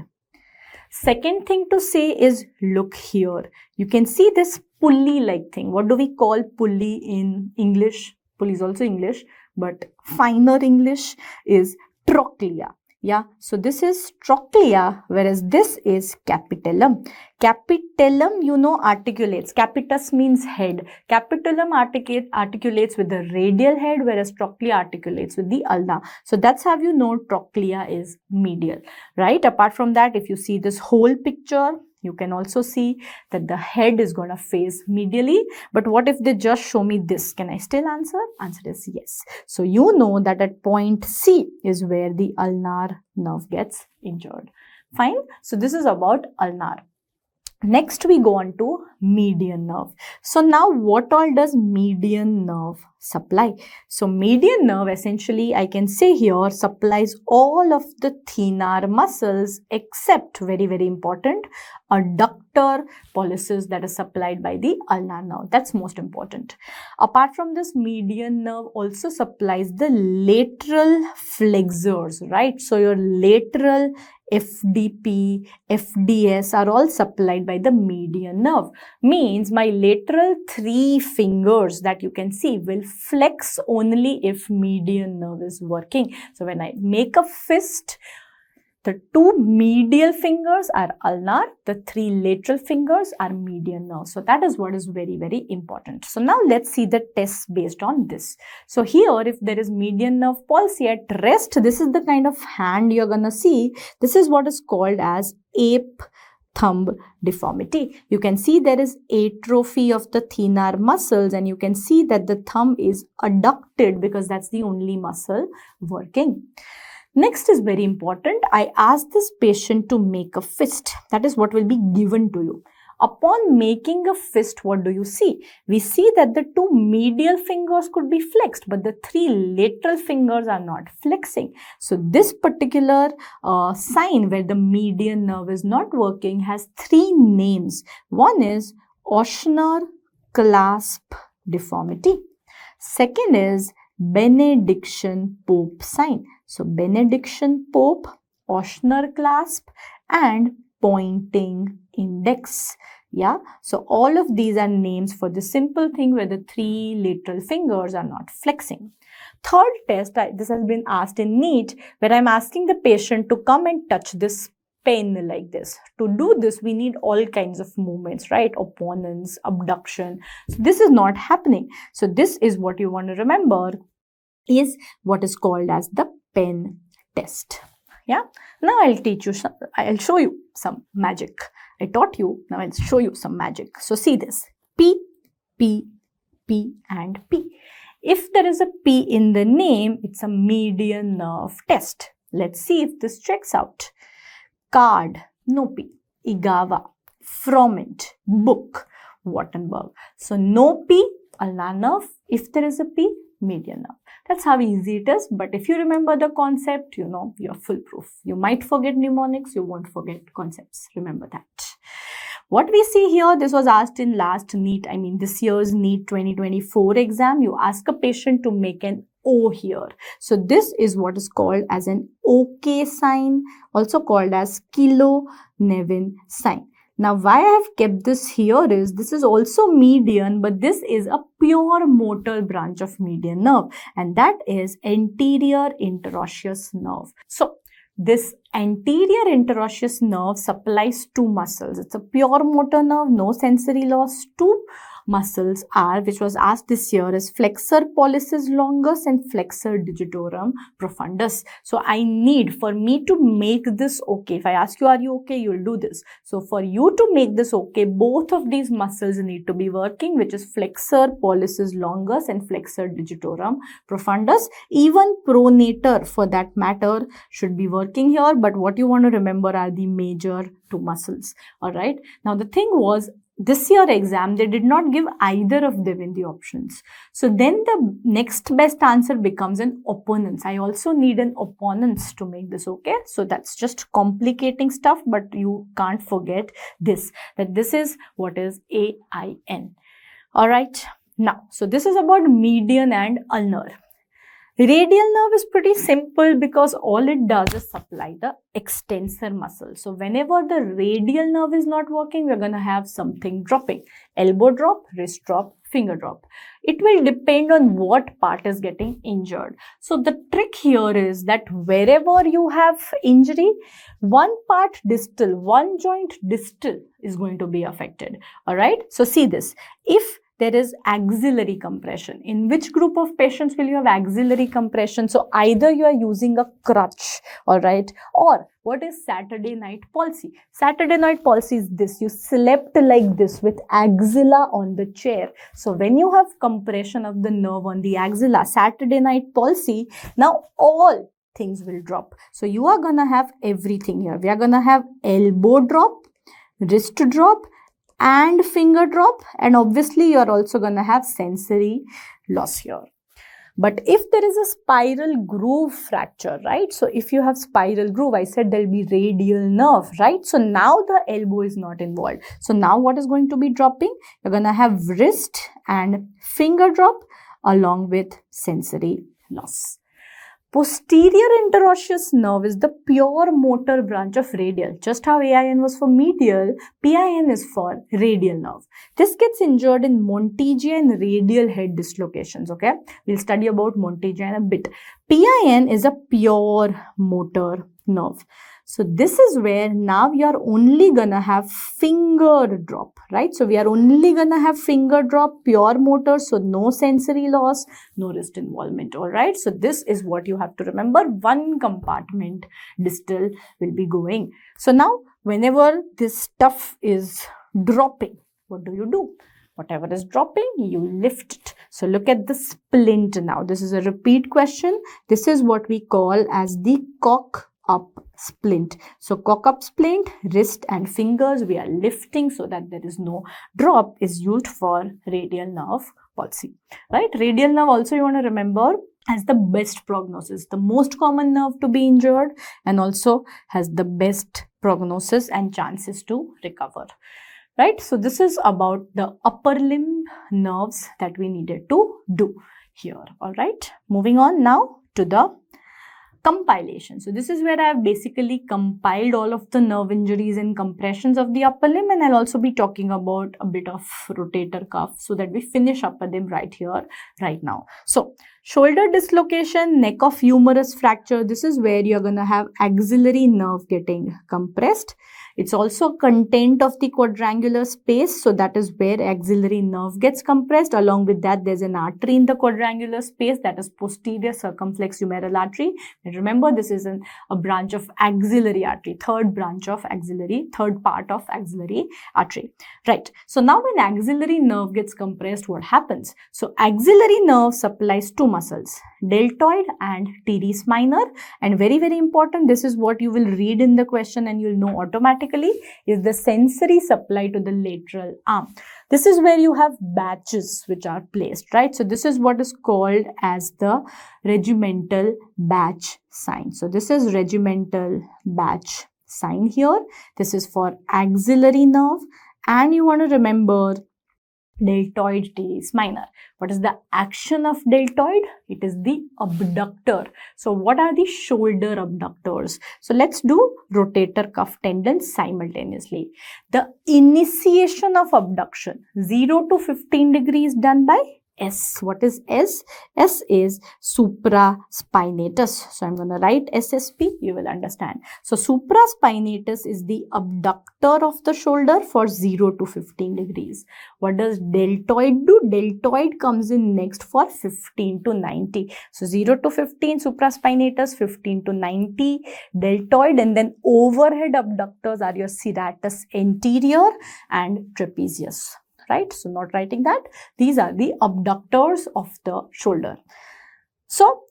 A: Second thing to say is, look here. You can see this pulley-like thing. What do we call pulley in English? Pulley is also English, but finer English is trochlea. Yeah, so this is trochlea, whereas this is capitellum. Capitellum, you know, articulates. Capitus means head. Capitellum articulates with the radial head, whereas trochlea articulates with the ulna. So that's how you know trochlea is medial, right? Apart from that, if you see this whole picture, you can also see that the head is going to face medially. But what if they just show me this? Can I still answer? Answer is yes. So you know that at point C is where the ulnar nerve gets injured. Fine. So this is about ulnar. Next, we go on to median nerve. So now what all does median nerve supply? So median nerve, essentially, I can say here, supplies all of the thenar muscles except, very, very important, adductor pollicis that is supplied by the ulnar nerve. That's most important. Apart from this, median nerve also supplies the lateral flexors, right? So your lateral FDP, FDS are all supplied by the median nerve. Means my lateral 3 fingers that you can see will flex only if median nerve is working. So when I make a fist, the 2 medial fingers are ulnar, the 3 lateral fingers are median nerve. So that is what is very, very important. So now let's see the tests based on this. So here, if there is median nerve palsy at rest, this is the kind of hand you're going to see. This is what is called as ape thumb deformity. You can see there is atrophy of the thenar muscles, and you can see that the thumb is adducted because that's the only muscle working. Next is very important. I asked this patient to make a fist. That is what will be given to you. Upon making a fist, what do you see? We see that the 2 medial fingers could be flexed, but the 3 lateral fingers are not flexing. So this particular sign where the median nerve is not working has 3 names. One is Ochsner clasp deformity. Second is Benediction Pope sign. So Benediction Pope, Ochsner clasp, and pointing index. Yeah, so all of these are names for the simple thing where the 3 lateral fingers are not flexing. Third test, this has been asked in NEET, where I'm asking the patient to come and touch this pen like this. To do this, we need all kinds of movements, right? Opponents, abduction. So this is not happening. So this is what you want to remember is what is called as the pen test. Yeah. Now I'll show you some magic. I taught you. Now I'll show you some magic. So see this. P, P, P and P. If there is a P in the name, it's a median nerve test. Let's see if this checks out. Card, no P. Igawa, Froment, book, Wattenberg. So no P, ulnar nerve. If there is a P, median nerve. That's how easy it is. But if you remember the concept, you know, you're foolproof. You might forget mnemonics, you won't forget concepts. Remember that. What we see here, this was asked in last NEET, this year's NEET 2024 exam. You ask a patient to make an O here. So this is what is called as an OK sign, also called as Kilo-Nevin sign. Now, why I have kept this here is, this is also median, but this is a pure motor branch of median nerve, and that is anterior interosseous nerve. So, this anterior interosseous nerve supplies 2 muscles. It's a pure motor nerve, no sensory loss. 2 muscles are, which was asked this year, is flexor pollicis longus and flexor digitorum profundus. So I need, for me to make this okay, if I ask you, are you okay, you'll do this. So for you to make this okay, both of these muscles need to be working, which is flexor pollicis longus and flexor digitorum profundus. Even pronator, for that matter, should be working here. But what you want to remember are the major 2 muscles. All right. Now the thing was, this year exam, they did not give either of them in the options. So then the next best answer becomes an opponents. I also need an opponents to make this okay. So that's just complicating stuff, but you can't forget this, that this is what is AIN. All right. Now, so this is about median and ulnar. Radial nerve is pretty simple because all it does is supply the extensor muscle. So whenever the radial nerve is not working, we're going to have something dropping. Elbow drop, wrist drop, finger drop. It will depend on what part is getting injured. So the trick here is that wherever you have injury, one part distal, one joint distal is going to be affected. Alright, so see this. If there is axillary compression, in which group of patients will you have axillary compression? So either you are using a crutch, alright, or what is Saturday night palsy? Saturday night palsy is this: you slept like this with axilla on the chair. So when you have compression of the nerve on the axilla, Saturday night palsy, now all things will drop. So you are gonna have everything here. We are gonna have elbow drop, wrist drop, and finger drop, and obviously you are also going to have sensory loss here. But if there is a spiral groove fracture, right? So if you have spiral groove, I said there will be radial nerve, right? So now the elbow is not involved. So now what is going to be dropping? You're going to have wrist and finger drop along with sensory loss. Posterior interosseous nerve is the pure motor branch of radial. Just how AIN was for medial, PIN is for radial nerve. This gets injured in Monteggia and radial head dislocations, okay? We'll study about Monteggia in a bit. PIN is a pure motor nerve. So this is where now you are only gonna have finger drop, right? So we are only gonna have finger drop, pure motor, so no sensory loss, no wrist involvement, all right? So this is what you have to remember. One compartment distal will be going. So now whenever this stuff is dropping, what do? Whatever is dropping, you lift it. So look at the splint now. This is a repeat question. This is what we call as the cock up splint. So cock up splint, wrist and fingers we are lifting so that there is no drop, is used for radial nerve palsy, right? Radial nerve also you want to remember has the best prognosis, the most common nerve to be injured, and also has the best prognosis and chances to recover, right? So this is about the upper limb nerves that we needed to do here, all right? Moving on now to the compilation. So this is where I have basically compiled all of the nerve injuries and compressions of the upper limb, and I'll also be talking about a bit of rotator cuff so that we finish upper limb right here, right now. So shoulder dislocation, neck of humerus fracture, this is where you're going to have axillary nerve getting compressed. It's also content of the quadrangular space, so that is where axillary nerve gets compressed. Along with that, there's an artery in the quadrangular space, that is posterior circumflex humeral artery. And remember, this is a branch of axillary artery, third part of axillary artery. Right. So now when axillary nerve gets compressed, what happens? So axillary nerve supplies two muscles, deltoid and teres minor. And very, very important, this is what you will read in the question and you'll know automatically, is the sensory supply to the lateral arm. This is where you have batches which are placed, right? So this is what is called as the regimental batch sign. So this is regimental batch sign here. This is for axillary nerve, and you want to remember deltoid teres minor. What is the action of deltoid? It is the abductor. So what are the shoulder abductors? So let's do rotator cuff tendons simultaneously. The initiation of abduction 0 to 15 degrees done by S. What is S? S is supraspinatus. So I'm going to write SSP, you will understand. So supraspinatus is the abductor of the shoulder for 0 to 15 degrees. What does deltoid do? Deltoid comes in next for 15 to 90. So 0 to 15 supraspinatus, 15 to 90 deltoid, and then overhead abductors are your serratus anterior and trapezius. Right? So not writing that. These are the abductors of the shoulder. So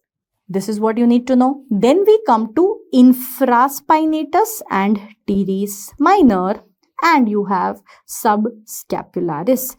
A: this is what you need to know. Then we come to infraspinatus and teres minor, and you have subscapularis.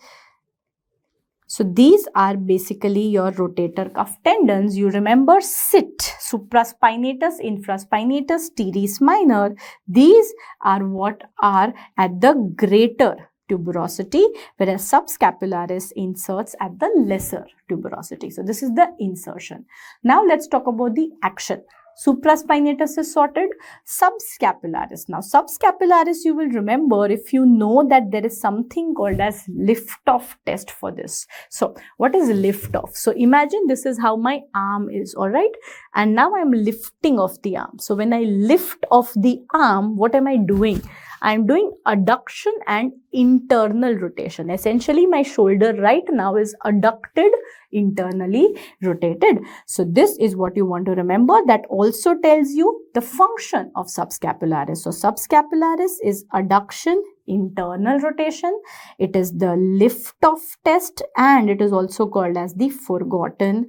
A: So these are basically your rotator cuff tendons. You remember SIT, supraspinatus, infraspinatus, teres minor. These are what are at the greater tuberosity, whereas subscapularis inserts at the lesser tuberosity. So this is the insertion. Now let's talk about the action. Supraspinatus is sorted. Subscapularis. Now, subscapularis, you will remember if you know that there is something called as lift-off test for this. So, what is lift-off? So, imagine this is how my arm is, alright? And now I am lifting off the arm. So, when I lift off the arm, what am I doing? I am doing adduction and internal rotation. Essentially, my shoulder right now is adducted, internally rotated. So, this is what you want to remember. That also tells you the function of subscapularis. So, subscapularis is adduction, internal rotation. It is the lift-off test, and it is also called as the forgotten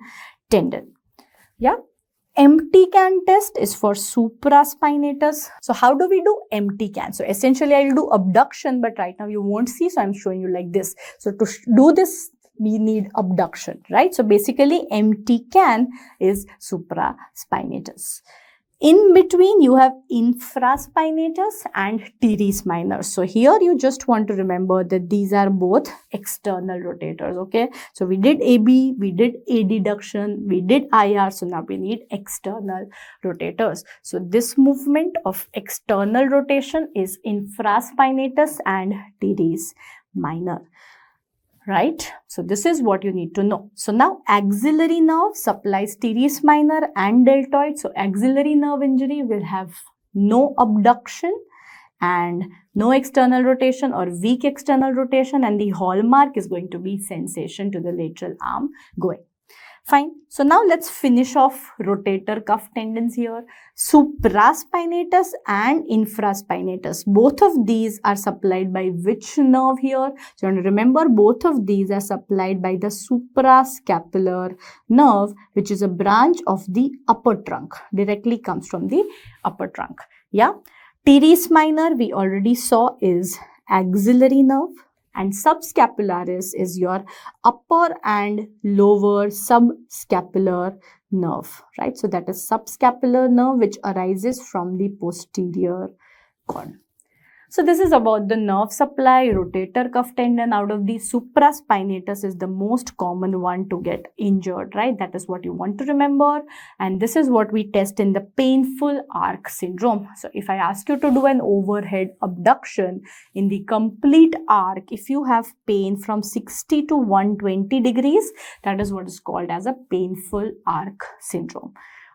A: tendon. Yeah. Empty can test is for supraspinatus. So, how do we do empty can? So, essentially, I will do abduction, but right now you won't see, so I am showing you like this. So, to do this, we need abduction, right? So, basically, empty can is supraspinatus. In between, you have infraspinatus and teres minor. So, here you just want to remember that these are both external rotators, okay? So, we did AB, we did adduction, we did IR. So, now we need external rotators. So, this movement of external rotation is infraspinatus and teres minor. Right? So, this is what you need to know. So, now axillary nerve supplies teres minor and deltoid. So, axillary nerve injury will have no abduction and no external rotation or weak external rotation, and the hallmark is going to be sensation to the lateral arm going. Fine. So, now let's finish off rotator cuff tendons here. Supraspinatus and infraspinatus. Both of these are supplied by which nerve here? So, you want to remember both of these are supplied by the suprascapular nerve, which is a branch of the upper trunk. Directly comes from the upper trunk. Yeah. Teres minor we already saw is axillary nerve. And subscapularis is your upper and lower subscapular nerve, right? So, that is subscapular nerve which arises from the posterior cord. So, this is about the nerve supply, rotator cuff tendon. Out of the supraspinatus is the most common one to get injured, right? That is what you want to remember. And this is what we test in the painful arc syndrome. So, if I ask you to do an overhead abduction in the complete arc, if you have pain from 60 to 120 degrees, that is what is called as a painful arc syndrome.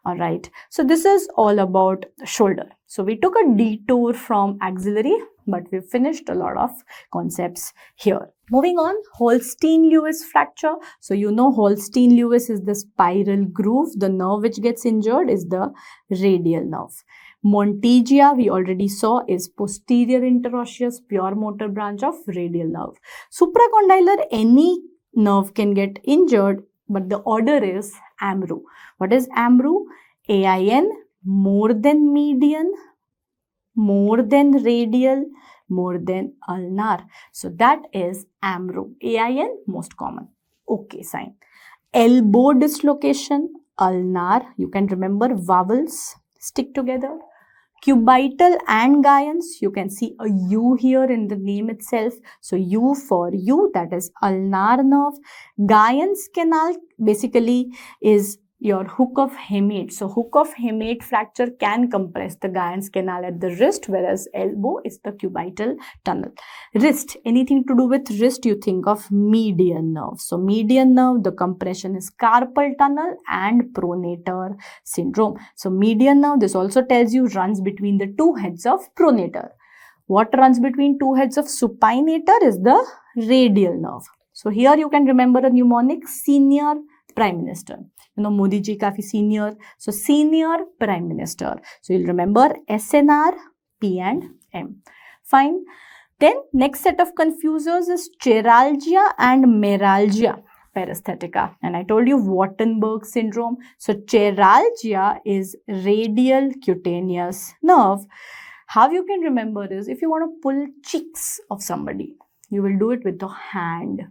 A: Alright, so this is all about the shoulder. So we took a detour from axillary, but we finished a lot of concepts here. Moving on, Holstein-Lewis fracture. So you know Holstein-Lewis is the spiral groove. The nerve which gets injured is the radial nerve. Monteggia, we already saw, is posterior interosseous pure motor branch of radial nerve. Supracondylar, any nerve can get injured, but the order is AMRU. What is AMRU? AIN, more than median, more than radial, more than ulnar. So, that is AMRU. AIN, most common. Okay, sign. Elbow dislocation, ulnar. You can remember vowels stick together. Cubital and Guyans, you can see a U here in the name itself. So, U for U, that is ulnar nerve. Guyans canal basically is your hook of hamate. So, hook of hamate fracture can compress the Guyans canal at the wrist, whereas elbow is the cubital tunnel. Wrist, anything to do with wrist, you think of median nerve. So, median nerve, the compression is carpal tunnel and pronator syndrome. So, median nerve, this also tells you runs between the two heads of pronator. What runs between two heads of supinator is the radial nerve. So, here you can remember a mnemonic, senior Prime Minister. You know, Modi ji kafi senior. So, senior Prime Minister. So, you'll remember SNR, P and M. Fine. Then, next set of confusers is chiralgia and meralgia paresthetica. And I told you Wartenberg syndrome. So, chiralgia is radial cutaneous nerve. How you can remember is, if you want to pull cheeks of somebody, you will do it with the hand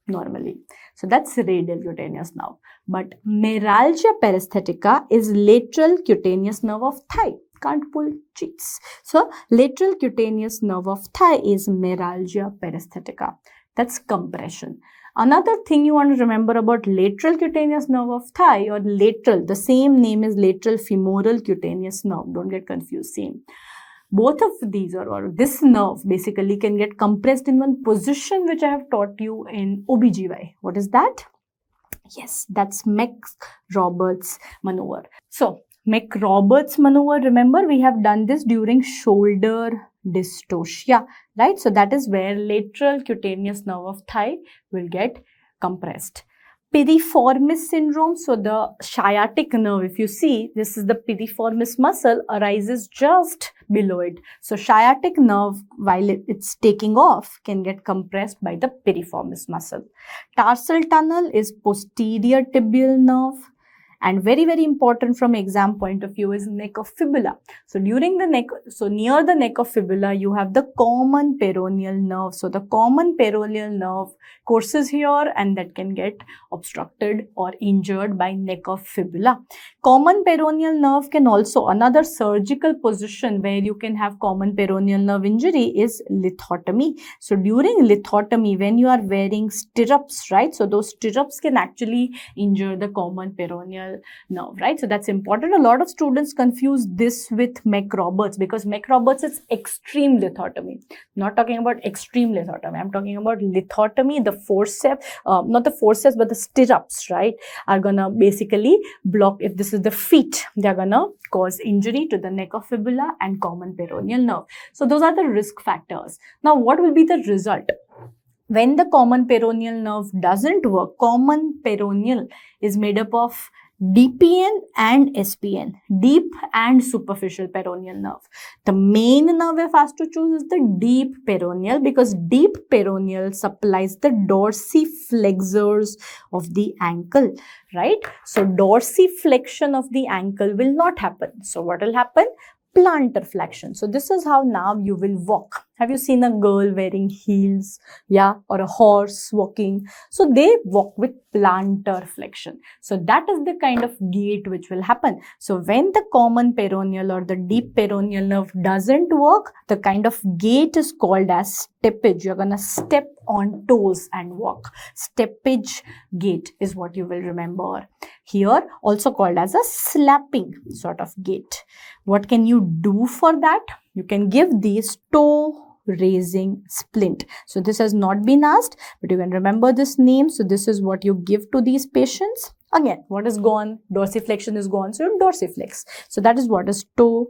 A: normally. So, that's radial cutaneous nerve. But meralgia paresthetica is lateral cutaneous nerve of thigh. Can't pull cheeks. So, lateral cutaneous nerve of thigh is meralgia paresthetica. That's compression. Another thing you want to remember about lateral cutaneous nerve of thigh, or lateral, the same name is lateral femoral cutaneous nerve. Don't get confused, same. Both of these, or this nerve basically, can get compressed in one position which I have taught you in OBGY. What is that? Yes, that's Mc-Roberts maneuver. So, Mc-Roberts maneuver, remember we have done this during shoulder dystocia, right? So, that is where lateral cutaneous nerve of thigh will get compressed. Piriformis syndrome, so the sciatic nerve, if you see, this is the piriformis muscle, arises just below it. So sciatic nerve, while it's taking off, can get compressed by the piriformis muscle. Tarsal tunnel is posterior tibial nerve. And very, very important from exam point of view is neck of fibula. So during the neck, so near the neck of fibula, you have the common peroneal nerve. So the common peroneal nerve courses here, and that can get obstructed or injured by neck of fibula. Common peroneal nerve can also, another surgical position where you can have common peroneal nerve injury is lithotomy. So during lithotomy, when you are wearing stirrups, right? So those stirrups can actually injure the common peroneal nerve, right? So that's important. A lot of students confuse this with Mc-Roberts, because Mc-Roberts is extreme lithotomy. Not talking about extreme lithotomy. I'm talking about lithotomy. The forceps, not the forceps, but the stirrups, right, are gonna basically block. If this is the feet, they're gonna cause injury to the neck of fibula and common peroneal nerve. So those are the risk factors. Now, what will be the result? When the common peroneal nerve doesn't work, common peroneal is made up of DPN and SPN, deep and superficial peroneal nerve. The main nerve if asked to choose is the deep peroneal, because deep peroneal supplies the dorsiflexors of the ankle, right? So dorsiflexion of the ankle will not happen. So what will happen? Plantar flexion. So this is how now you will walk. Have you seen a girl wearing heels? Yeah, or a horse walking. So they walk with plantar flexion. So that is the kind of gait which will happen. So when the common peroneal or the deep peroneal nerve doesn't work, the kind of gait is called as steppage. You're gonna step on toes and walk. Steppage gait is what you will remember. Here also called as a slapping sort of gait. What can you do for that? You can give these toe raising splint. So this has not been asked, but you can remember this name. So this is what you give to these patients. Again, what is gone? Dorsiflexion is gone, so you dorsiflex. So that is what is toe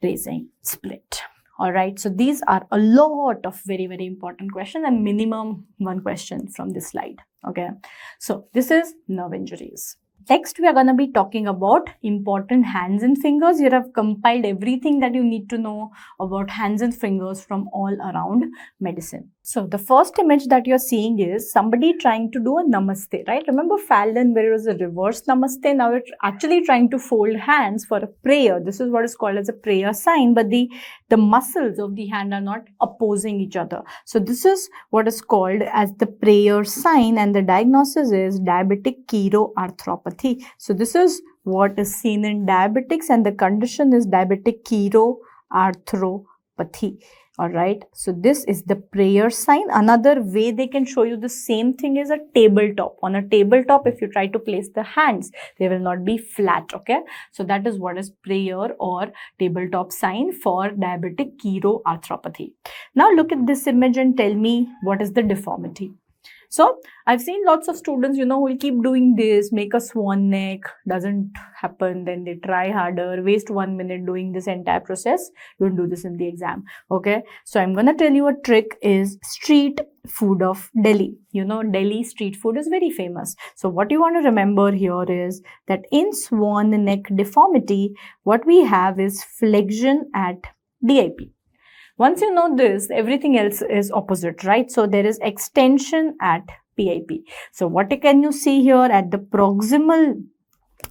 A: raising splint. All right, so these are a lot of very, very important questions, and minimum one question from this slide. Okay, so this is nerve injuries. Next, we are going to be talking about important hands and fingers. Here I've compiled everything that you need to know about hands and fingers from all around medicine. So the first image that you're seeing is somebody trying to do a namaste, right? Remember Fallon where it was a reverse namaste? Now we're actually trying to fold hands for a prayer. This is what is called as a prayer sign, but the muscles of the hand are not opposing each other. So this is what is called as the prayer sign, and the diagnosis is diabetic cheroarthropathy. So this is what is seen in diabetics, and the condition is diabetic cheroarthropathy. All right, so this is the prayer sign. Another way they can show you the same thing is a tabletop. On a tabletop, if you try to place the hands, they will not be flat, okay? So that is what is prayer or tabletop sign for diabetic cheroarthropathy. Now look at this image and tell me what is the deformity. So I've seen lots of students, who will keep doing this, make a swan neck, doesn't happen, then they try harder, waste 1 minute doing this entire process. Don't do this in the exam, okay? So I'm going to tell you a trick is street food of Delhi. Delhi street food is very famous. So what you want to remember here is that in swan neck deformity, what we have is flexion at DIP. Once you know this, everything else is opposite, right? So there is extension at PIP. So what can you see here at the proximal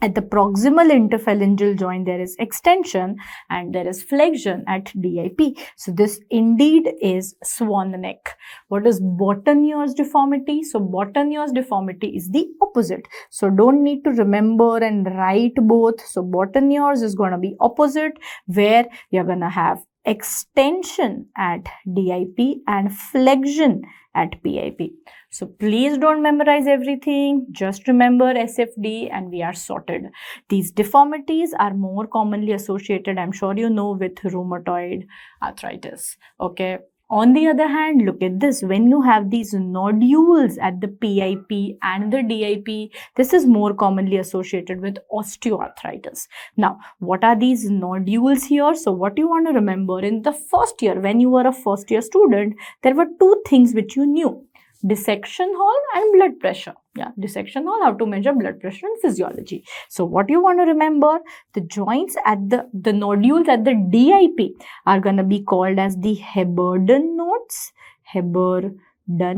A: interphalangeal joint, there is extension and there is flexion at DIP. So this indeed is swan neck. What is Bottonier's deformity? So Bottonier's deformity is the opposite. So don't need to remember and write both. So Bottonier's is going to be opposite, where you're going to have extension at DIP and flexion at PIP. So please don't memorize everything, just remember SFD and we are sorted. These deformities are more commonly associated, I'm sure you know, with rheumatoid arthritis. Okay. On the other hand, look at this. When you have these nodules at the PIP and the DIP, this is more commonly associated with osteoarthritis. Now, what are these nodules here? So what you want to remember, in the first year, when you were a first year student, there were two things which you knew: dissection hall and blood pressure. Yeah, dissection hall, how to measure blood pressure and physiology. So what you want to remember, the joints at the nodules at the DIP are going to be called as the Heberden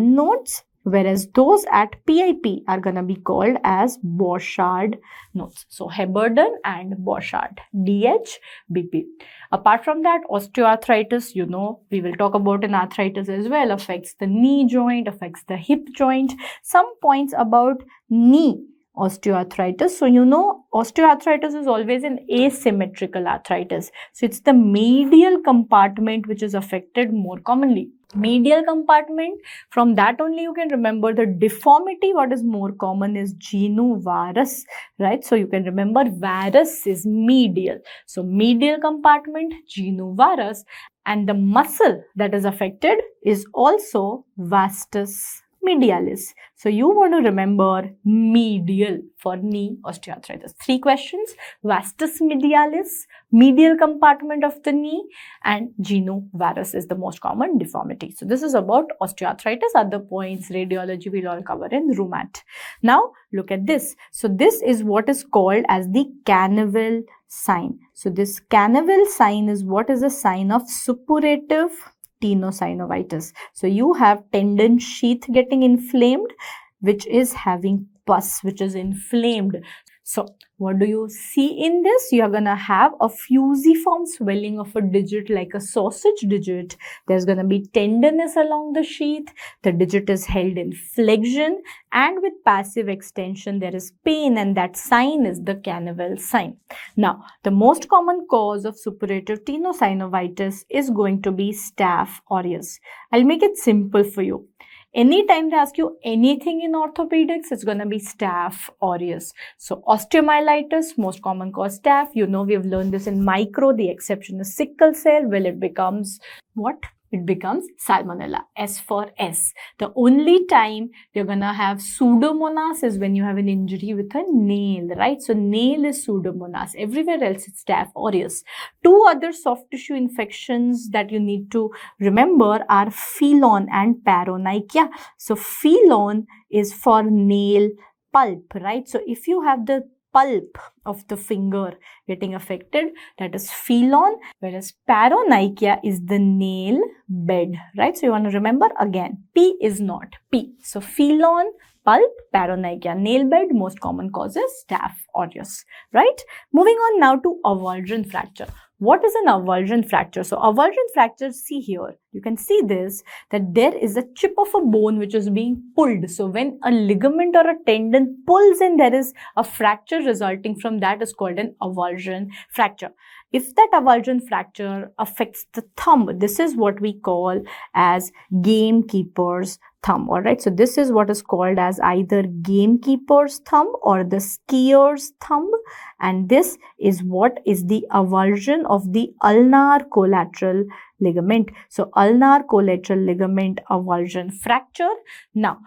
A: nodes, whereas those at PIP are going to be called as Borchardt nodes. So Heberden and Borchardt, DHBP. Apart from that, osteoarthritis, you know, we will talk about in arthritis as well, affects the knee joint, affects the hip joint. Some points about knee osteoarthritis. So, you know, osteoarthritis is always an asymmetrical arthritis. So, it's the medial compartment which is affected more commonly. Medial compartment, from that only you can remember the deformity. What is more common is genu varus, right? So you can remember varus is medial. So medial compartment, genu varus, and the muscle that is affected is also vastus medialis. So you want to remember medial for knee osteoarthritis. 3 questions: vastus medialis, medial compartment of the knee, and genu varus is the most common deformity. So this is about osteoarthritis. Other points, radiology, we'll all cover in rheumat. Now look at this. So this is what is called as the Cannavale sign. So this Cannavale sign is what is a sign of suppurative tenosynovitis. So you have tendon sheath getting inflamed, which is having pus, which is inflamed. So what do you see in this? You are going to have a fusiform swelling of a digit, like a sausage digit. There's going to be tenderness along the sheath. The digit is held in flexion, and with passive extension there is pain, and that sign is the Cannavale sign. Now, the most common cause of suppurative tenosynovitis is going to be Staph aureus. I'll make it simple for you. Anytime they ask you anything in orthopedics, it's going to be Staph aureus. So osteomyelitis, most common cause Staph. You know, we've learned this in micro. The exception is sickle cell. Well, it becomes what? It becomes Salmonella, S for S. The only time you're going to have Pseudomonas is when you have an injury with a nail, right? So nail is Pseudomonas. Everywhere else it's Staph aureus. 2 other soft tissue infections that you need to remember are Phelon and Paronychia. So Phelon is for nail pulp, right? So if you have the pulp of the finger getting affected, that is Phelon, whereas Paronychia is the nail bed, right? So you want to remember again, P is not P. So Phelon, pulp, Paronychia, nail bed, most common causes Staph aureus, right? Moving on now to avulsion fracture. What is an avulsion fracture? So avulsion fracture, see here, you can see this, that there is a chip of a bone which is being pulled. So when a ligament or a tendon pulls in, there is a fracture resulting from that is called an avulsion fracture. If that avulsion fracture affects the thumb, this is what we call as gamekeeper's thumb. All right. So this is what is called as either gamekeeper's thumb or the skier's thumb. And this is what is the avulsion of the ulnar collateral ligament. So ulnar collateral ligament avulsion fracture. Now,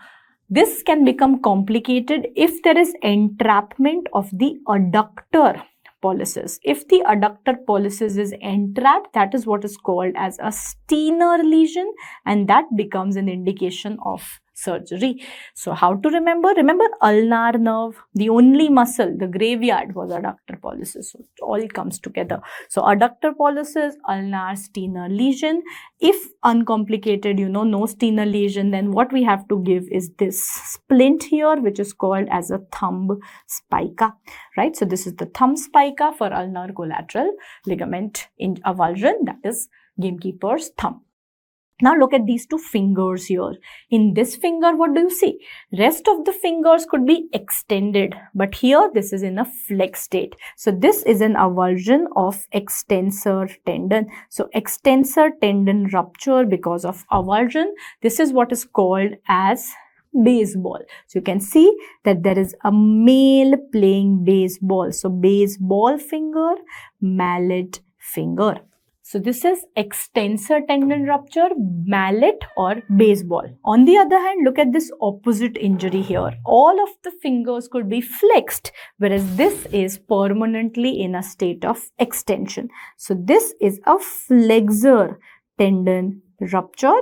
A: this can become complicated if there is entrapment of the adductor pollicis. If the adductor pollicis is entrapped, that is what is called as a Steiner lesion, and that becomes an indication of surgery. So how to remember? Remember ulnar nerve, the only muscle, the graveyard was adductor pollicis. So it all comes together. So adductor pollicis, ulnar Steiner lesion. If uncomplicated, you know, no Steiner lesion, then what we have to give is this splint here, which is called as a thumb spica, right? So this is the thumb spica for ulnar collateral ligament in avulsion, that is gamekeeper's thumb. Now look at these two fingers here. In this finger, what do you see? Rest of the fingers could be extended, but here this is in a flex state. So this is an avulsion of extensor tendon. So extensor tendon rupture because of avulsion. This is what is called as baseball. So you can see that there is a male playing baseball. So baseball finger, mallet finger. So this is extensor tendon rupture, mallet or baseball. On the other hand, look at this opposite injury here. All of the fingers could be flexed, whereas this is permanently in a state of extension. So this is a flexor tendon rupture.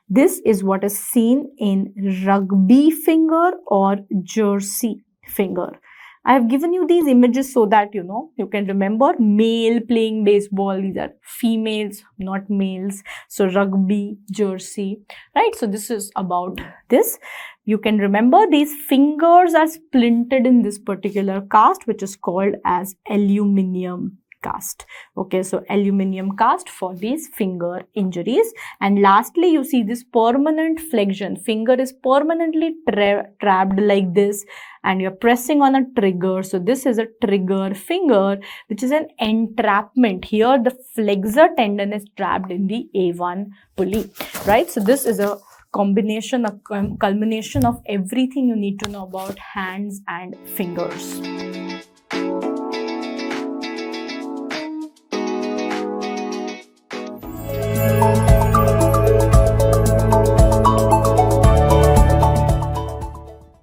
A: This is what is seen in rugby finger or jersey finger. I have given you these images so that you can remember male playing baseball. These are females, not males. So rugby, jersey, right? So this is about this. You can remember these fingers are splintered in this particular cast, which is called as aluminium cast. Okay, so aluminium cast for these finger injuries. And lastly, you see this permanent flexion. Finger is permanently trapped like this, and you're pressing on a trigger. So this is a trigger finger, which is an entrapment. Here the flexor tendon is trapped in the A1 pulley, right? So this is a combination, a culmination of everything you need to know about hands and fingers.